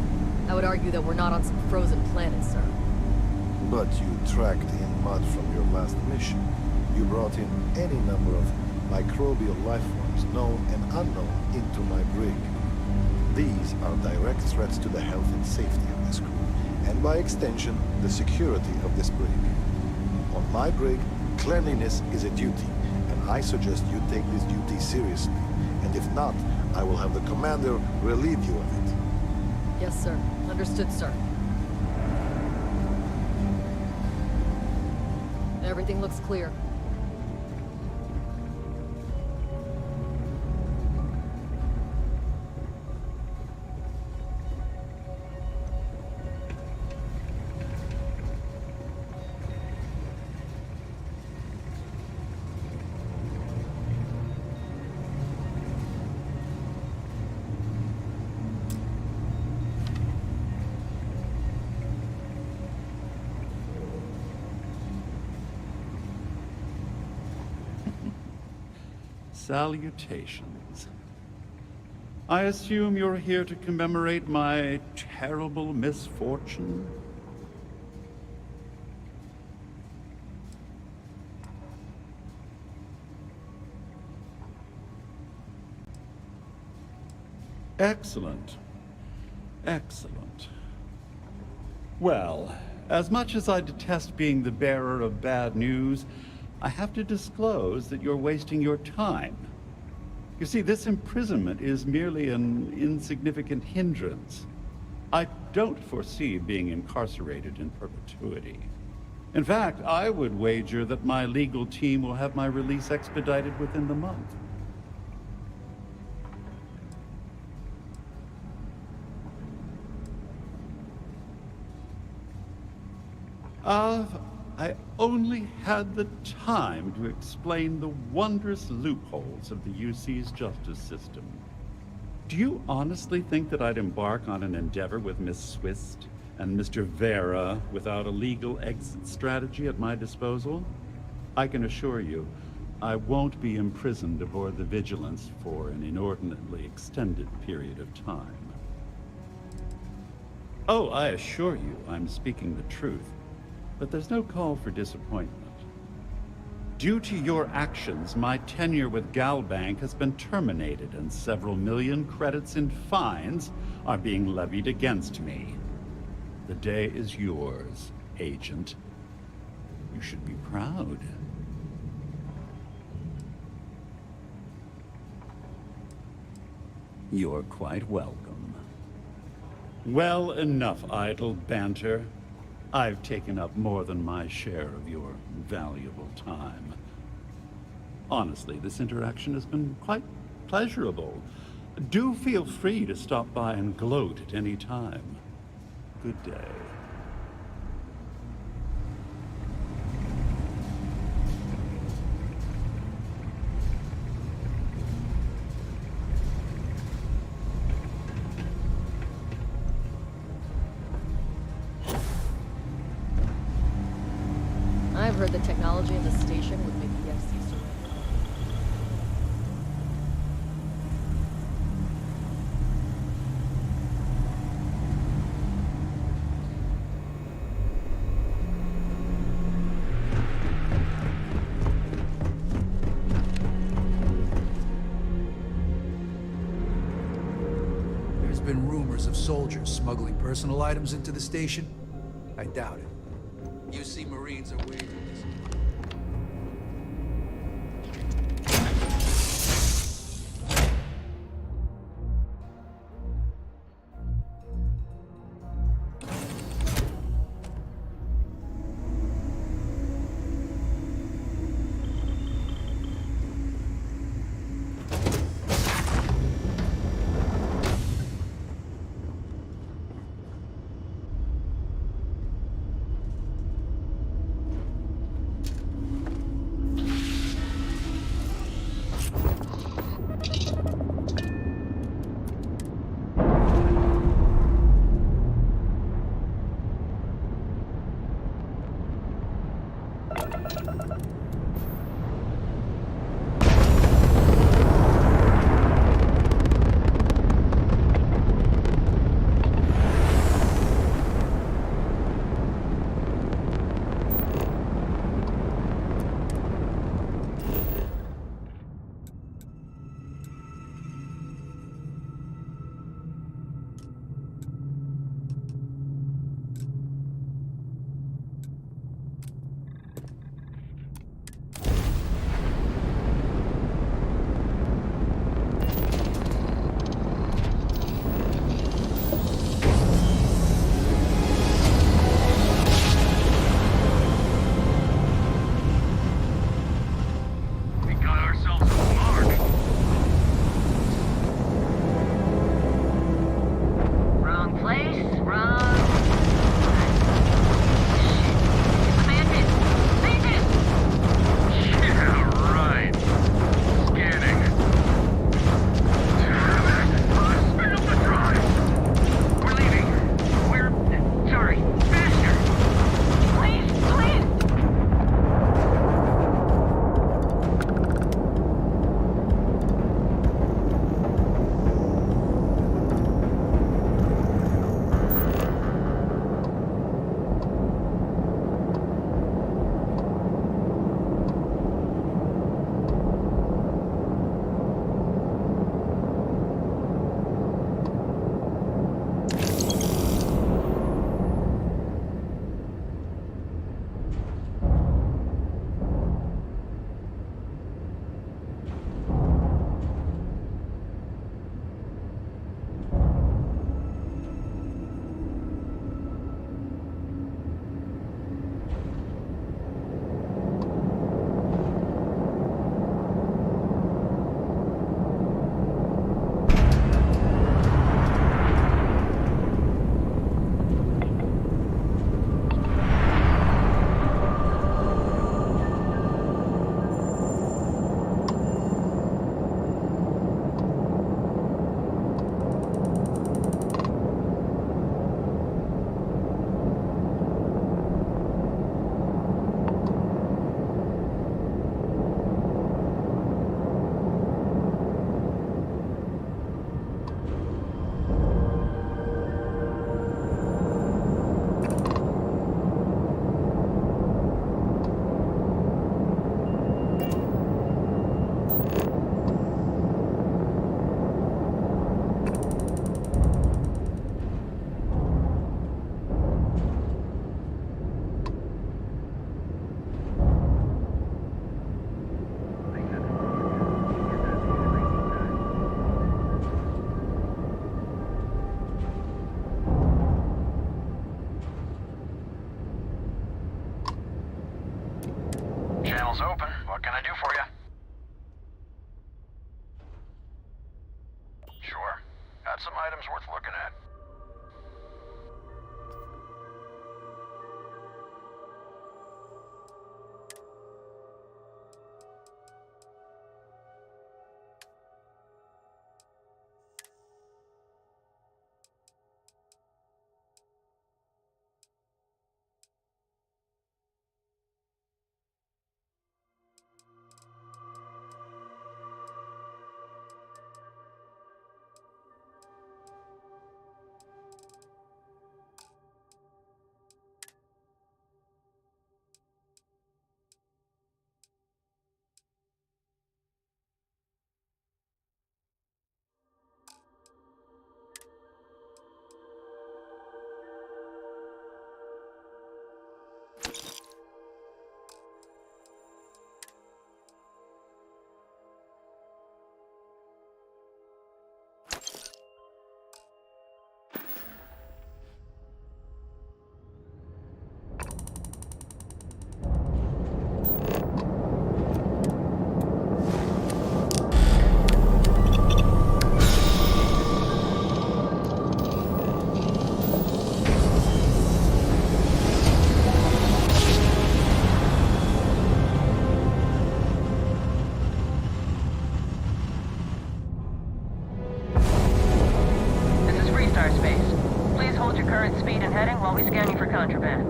I would argue that we're not on some frozen planet, sir. But you tracked in mud from your last mission. You brought in any number of microbial life forms, known and unknown, into my brig. These are direct threats to the health and safety of this crew, and by extension, the security of this brig. On my brig, cleanliness is a duty, and I suggest you take this duty seriously. And if not, I will have the commander relieve you of it. Yes, sir. Understood, sir. Everything looks clear. Salutations. I assume you're here to commemorate my terrible misfortune? Excellent. Excellent. Well, as much as I detest being the bearer of bad news, I have to disclose that you're wasting your time. You see, this imprisonment is merely an insignificant hindrance. I don't foresee being incarcerated in perpetuity. In fact, I would wager that my legal team will have my release expedited within the month. I only had the time to explain the wondrous loopholes of the UC's justice system. Do you honestly think that I'd embark on an endeavor with Miss Swist and Mr. Vera without a legal exit strategy at my disposal? I can assure you, I won't be imprisoned aboard the Vigilance for an inordinately extended period of time. Oh, I assure you, I'm speaking the truth. But there's no call for disappointment. Due to your actions, my tenure with Galbank has been terminated, and several million credits in fines are being levied against me. The day is yours, Agent. You should be proud. You're quite welcome. Well, enough idle banter. I've taken up more than my share of your valuable time. Honestly, this interaction has been quite pleasurable. Do feel free to stop by and gloat at any time. Good day. I've heard the technology in the station would make the FC surrender. There's been rumors of soldiers smuggling personal items into the station. I doubt it. UC Marines are waiting for this. Door's open. What can I do for you? Sure. Got some items worth looking at. contraband.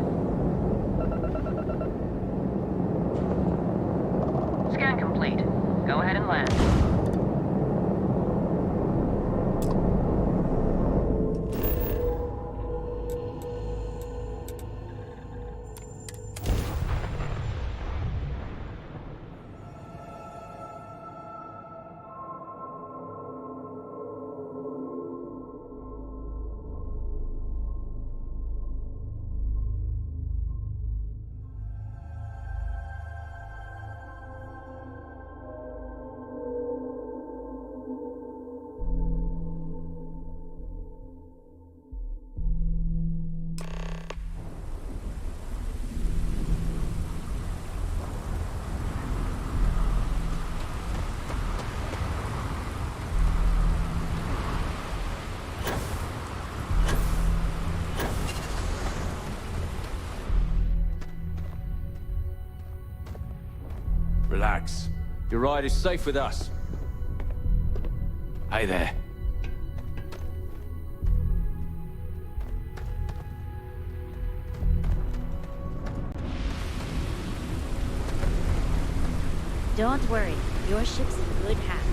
Scan complete. Go ahead and land. Relax. Your ride is safe with us. Hey there. Don't worry, your ship's in good hands.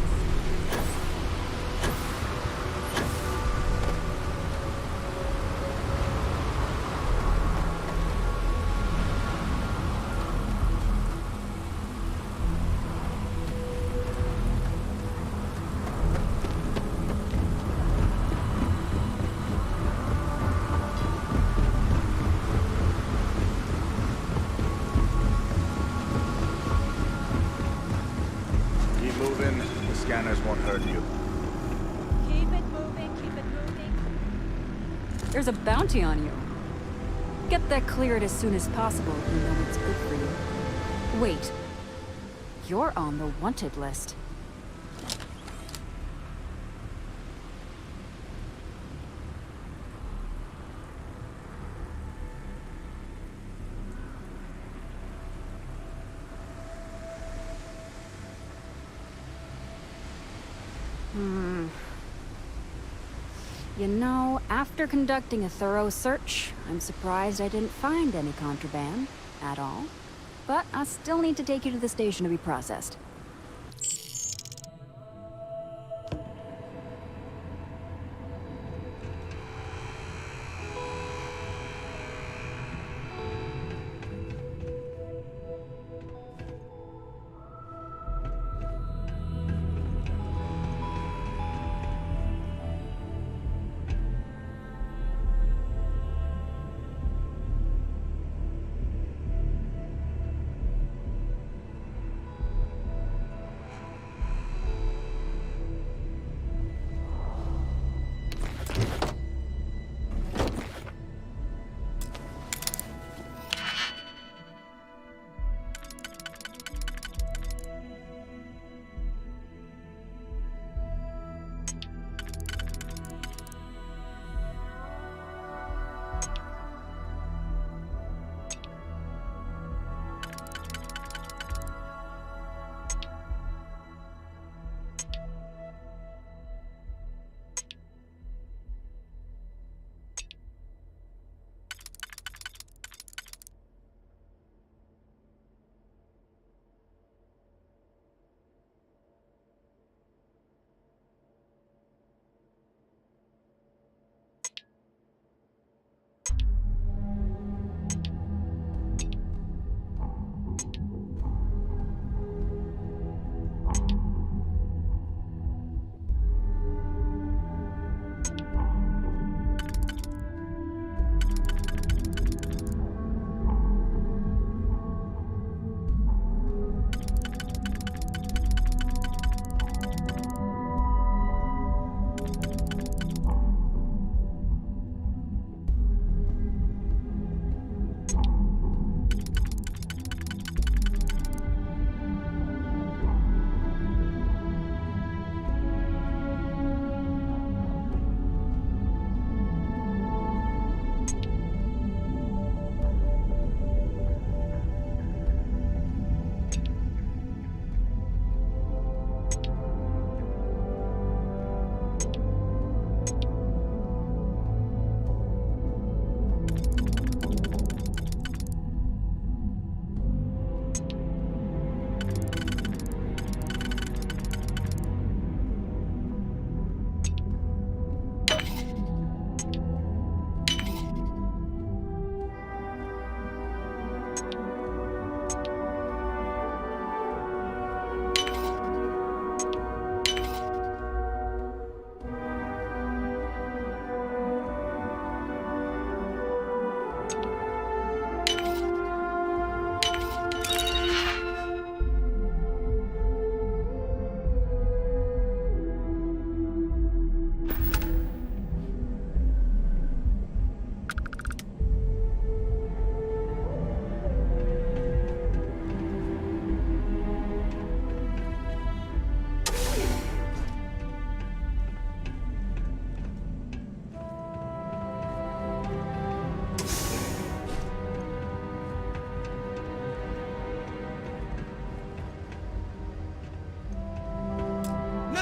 Scanners won't hurt you. Keep it moving, keep it moving. There's a bounty on you. Get that cleared as soon as possible if you know what's good for you. Wait. You're on the wanted list. You know, after conducting a thorough search, I'm surprised I didn't find any contraband at all. But I still need to take you to the station to be processed.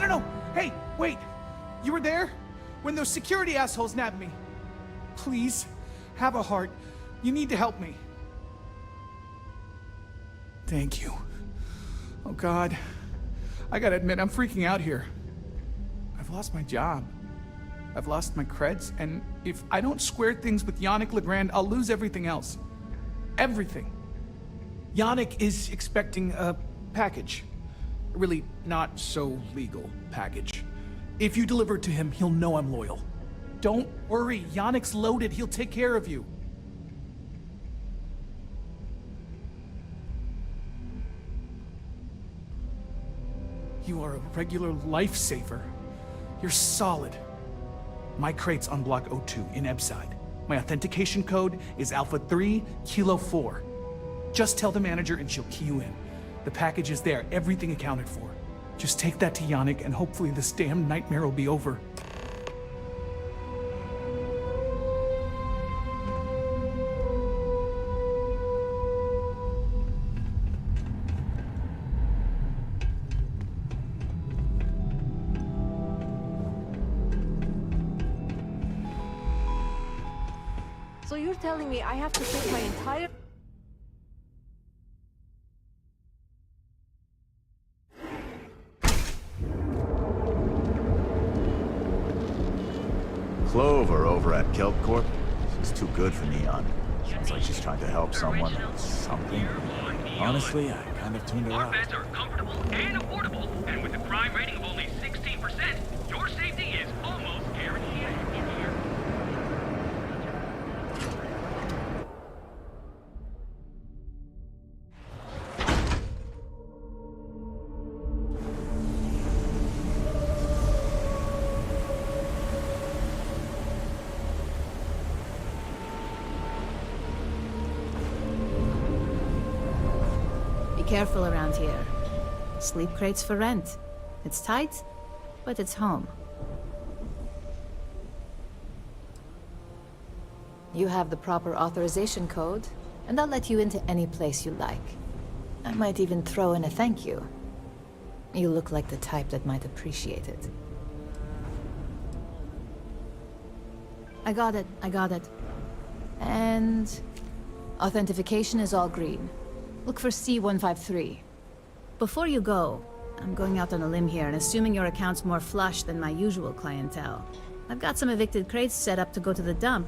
No! Hey, wait! You were there? When those security assholes nabbed me? Please, have a heart. You need to help me. Thank you. Oh God. I gotta admit, I'm freaking out here. I've lost my job. I've lost my creds, and if I don't square things with Yannick Legrand, I'll lose everything else. Everything. Yannick is expecting a package. A really not so legal package. If you deliver it to him, he'll know I'm loyal. Don't worry, Yannick's loaded. He'll take care of you. You are a regular lifesaver. You're solid. My crate's on Block 02 in Ebside. My authentication code is Alpha 3 Kilo 4. Just tell the manager and she'll key you in. The package is there, everything accounted for. Just take that to Yannick and hopefully this damn nightmare will be over. So you're telling me I have to take my entire... Clover over at Kelp Corp. She's too good for Neon. Sounds like she's trying to help someone with something. Honestly, I kind of tuned her Our out. beds are comfortable and affordable, and with a crime rating of only 16%, your safety is almost guaranteed in here. Careful around here. Sleep crates for rent. It's tight, but it's home. You have the proper authorization code, and I'll let you into any place you like. I might even throw in a thank you. You look like the type that might appreciate it. I got it. And... authentication is all green. Look for C153. Before you go, I'm going out on a limb here and assuming your account's more flush than my usual clientele. I've got some evicted crates set up to go to the dump.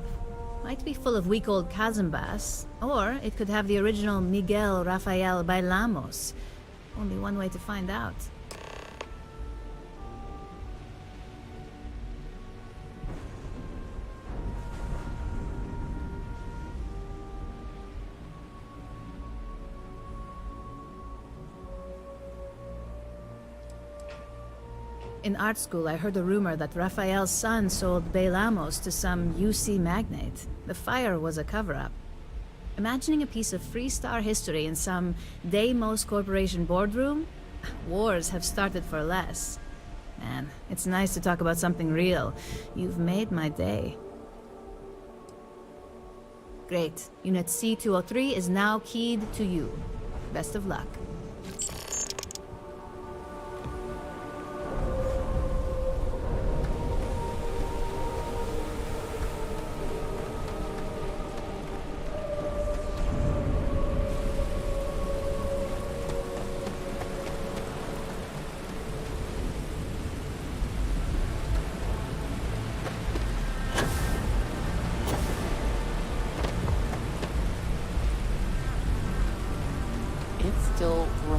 Might be full of week old Kazambas, or it could have the original Miguel Rafael Bailamos. Only one way to find out. In art school, I heard a rumor that Rafael's son sold Bailamos to some UC magnate. The fire was a cover-up. Imagining a piece of Freestar history in some Deimos Corporation boardroom? Wars have started for less. Man, it's nice to talk about something real. You've made my day. Great. Unit C203 is now keyed to you. Best of luck.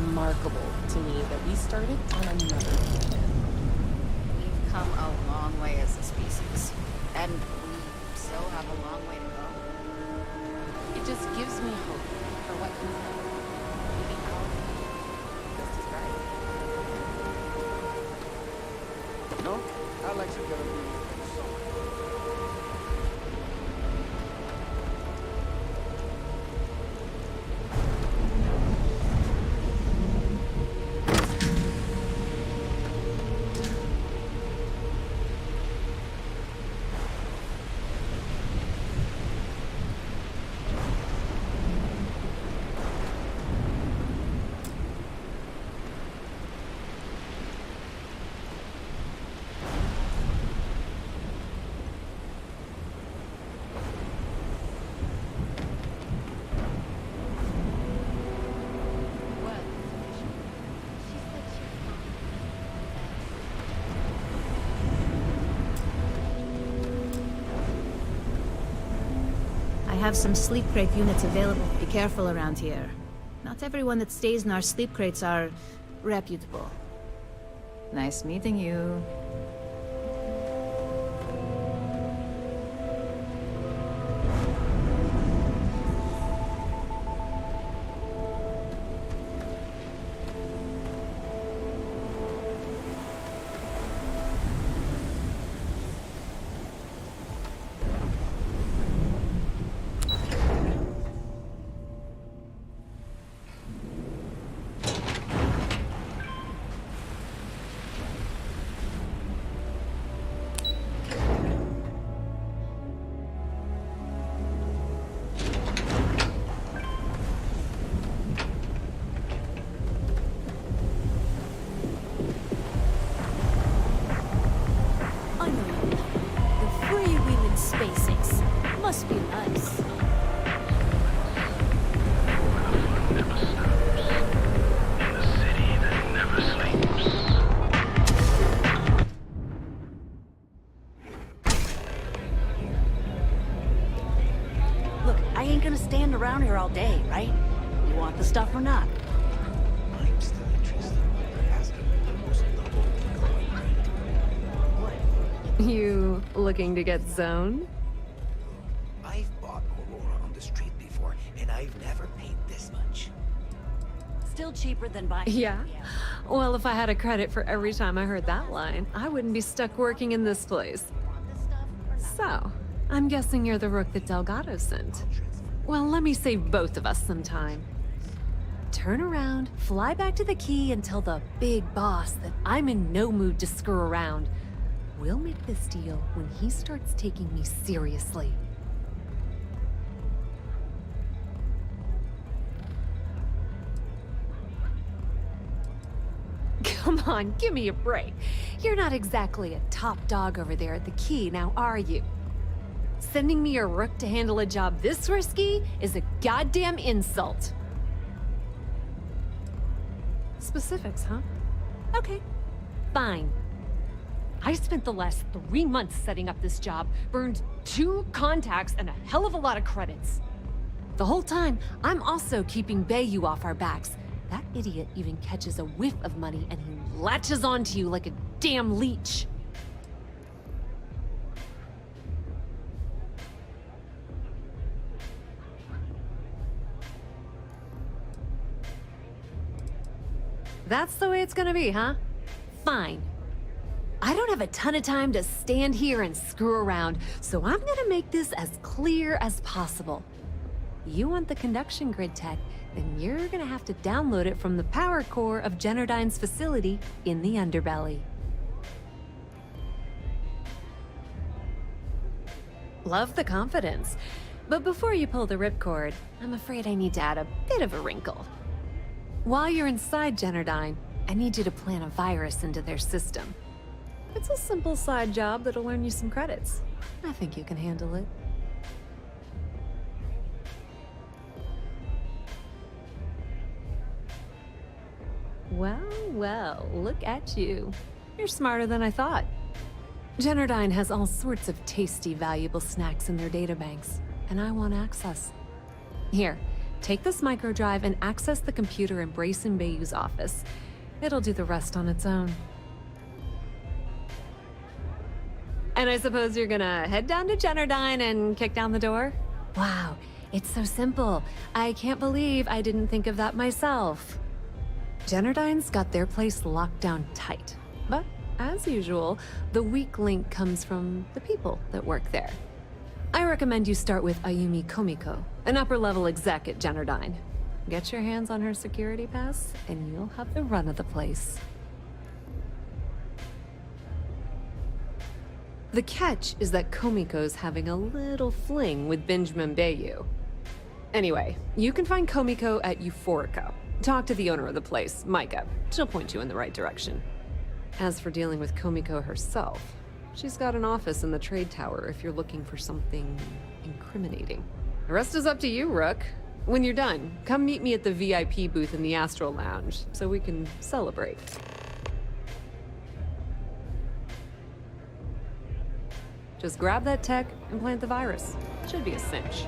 remarkable to me that we started on another planet. We've come a long way as a species, and we still have a long way to go. It just gives me hope for what comes next. Maybe our just as bright. No, Alex is gonna be so. I have some sleep crate units available. Be careful around here. Not everyone that stays in our sleep crates are reputable. Nice meeting you. Spaces. Must be nice. Look, I ain't gonna stand around here all day, right? You want the stuff or not? I'm still interested in asking the most of the whole. You looking to get zoned? I've bought Aurora on the street before, and I've never paid this much. Still cheaper than buying. Yeah? Well, if I had a credit for every time I heard that line, I wouldn't be stuck working in this place. So, I'm guessing you're the rook that Delgado sent. Well, let me save both of us some time. Turn around, fly back to the key, and tell the big boss that I'm in no mood to screw around. We'll make this deal when he starts taking me seriously. Come on, give me a break. You're not exactly a top dog over there at the key, now are you? Sending me a rook to handle a job this risky is a goddamn insult. Specifics, huh? Okay, fine. I spent the last 3 months setting up this job, burned 2 contacts and a hell of a lot of credits. The whole time, I'm also keeping Bayou off our backs. That idiot even catches a whiff of money and he latches onto you like a damn leech. That's the way it's gonna be, huh? Fine. I don't have a ton of time to stand here and screw around, so I'm gonna make this as clear as possible. You want the conduction grid tech, then you're gonna have to download it from the power core of Generdyne's facility in the underbelly. Love the confidence. But before you pull the ripcord, I'm afraid I need to add a bit of a wrinkle. While you're inside Generdyne, I need you to plant a virus into their system. It's a simple side job that'll earn you some credits. I think you can handle it. Well, well, look at you. You're smarter than I thought. Generdyne has all sorts of tasty, valuable snacks in their databanks, and I want access. Here, Take this microdrive and access the computer in Brayson Bayou's office. It'll do the rest on its own. And I suppose you're gonna head down to Jennerdyne and kick down the door? Wow, it's so simple. I can't believe I didn't think of that myself. Jennerdyne's got their place locked down tight. But, as usual, the weak link comes from the people that work there. I recommend you start with Ayumi Komiko, an upper-level exec at Jennerdyne. Get your hands on her security pass, and you'll have the run of the place. The catch is that Komiko's having a little fling with Benjamin Bayou. Anyway, you can find Komiko at Euphorica. Talk to the owner of the place, Micah. She'll point you in the right direction. As for dealing with Komiko herself, she's got an office in the trade tower if you're looking for something incriminating. The rest is up to you, Rook. When you're done, come meet me at the VIP booth in the Astral Lounge so we can celebrate. Just grab that tech and plant the virus. Should be a cinch.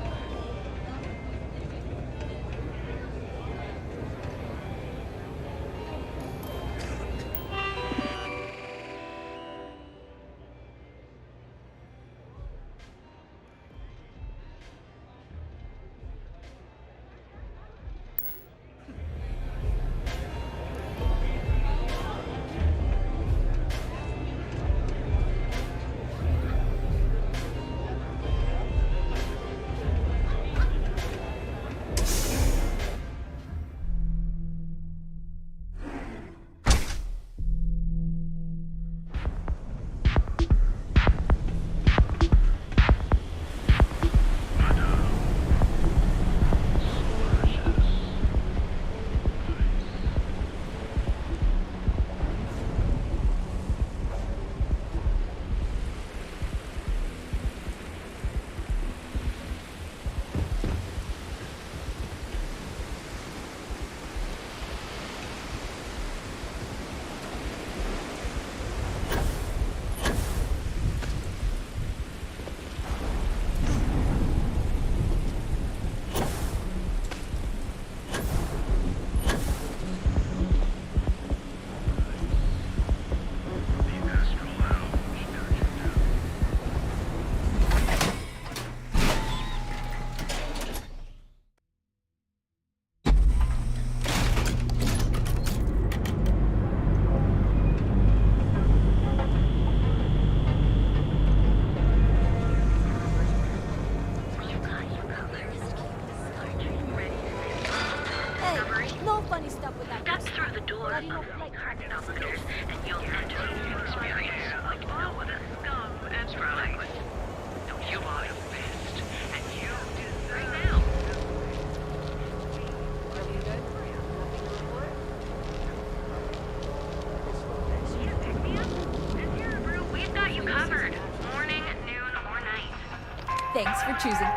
Thanks for choosing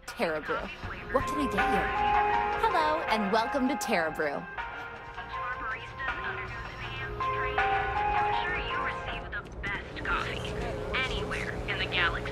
Terra Brew. What can I get you? Hello, and welcome to Terra Brew. I'm sure you receive the best coffee anywhere in the galaxy.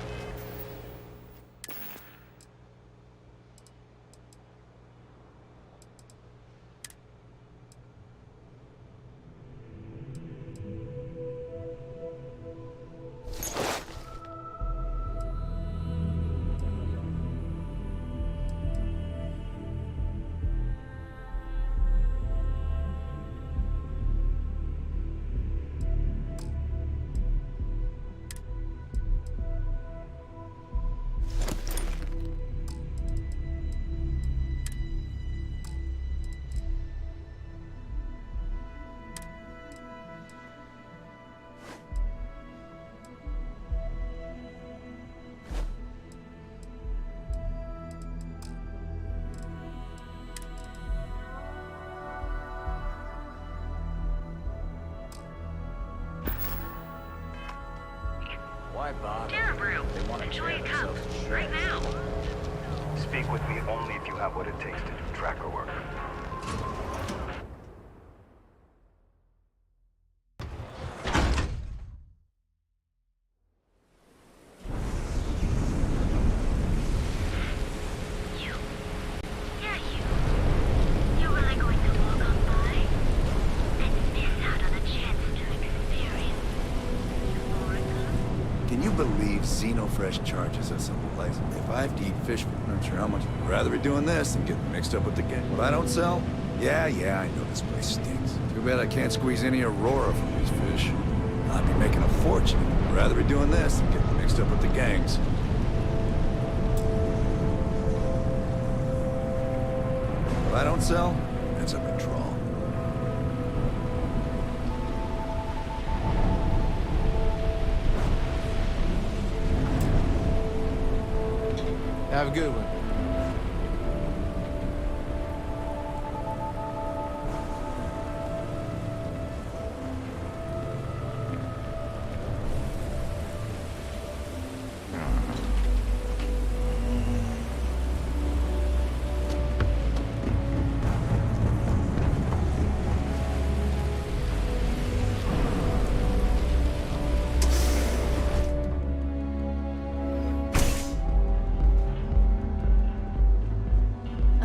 Why bother? Terra Brew. They want to Enjoy tear a cup themselves to right shreds. now. Speak with me only if you have what it takes to do tracker work. believe Xenofresh charges us a place? If I have to eat fish, I'm not sure how much. I'd rather be doing this than getting mixed up with the gang. What I don't sell? Yeah, I know this place stinks. Too bad I can't squeeze any Aurora from these fish. I'd be making a fortune. I'd rather be doing this than getting mixed up with the gangs. What I don't sell ends up in trawl. Have a good one.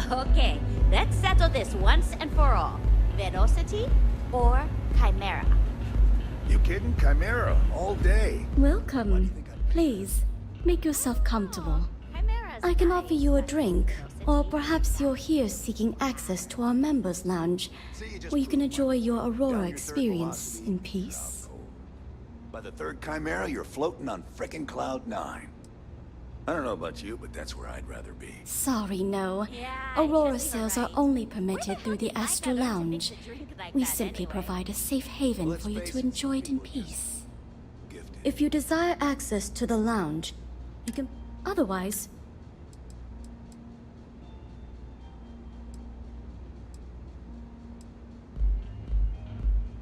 Okay, let's settle this once and for all. Velocity or Chimera? You kidding? Chimera, all day. Welcome. Please, make yourself comfortable. I can offer you a drink, or perhaps you're here seeking access to our members' lounge, where you can enjoy your Aurora experience in peace. By the third Chimera, you're floating on frickin' Cloud 9. I don't know about you, but that's where I'd rather be. Sorry, no. Aurora sales are only permitted through the Astral Lounge. We simply provide a safe haven for you to enjoy it in peace. If you desire access to the lounge, you can... Otherwise...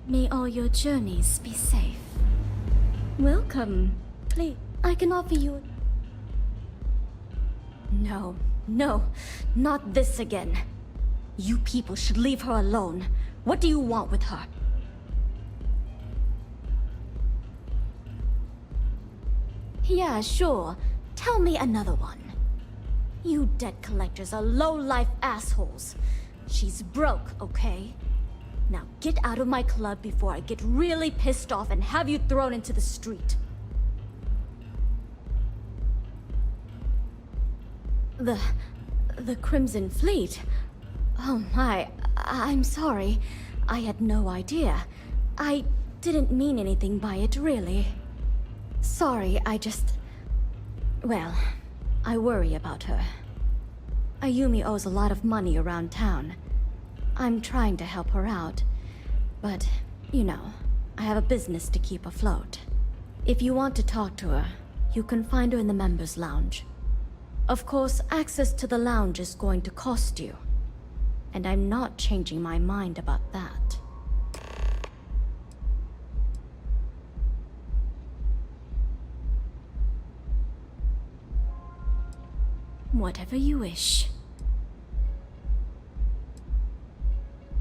May all your journeys be safe. Welcome. Please, I can offer you... No, not this again. You people should leave her alone. What do you want with her? Yeah, sure. Tell me another one. You debt collectors are low-life assholes. She's broke, okay? Now get out of my club before I get really pissed off and have you thrown into the street. The Crimson Fleet? Oh my, I'm sorry. I had no idea. I didn't mean anything by it, really. Sorry, well, I worry about her. Ayumi owes a lot of money around town. I'm trying to help her out, but, you know, I have a business to keep afloat. If you want to talk to her, you can find her in the members' lounge. Of course, access to the lounge is going to cost you. And I'm not changing my mind about that. Whatever you wish.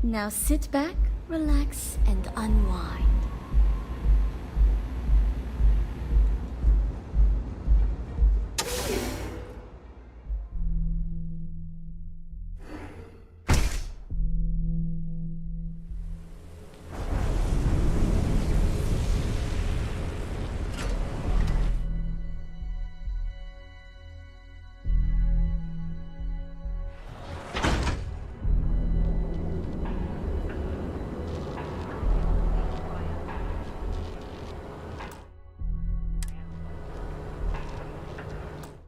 Now sit back, relax, and unwind.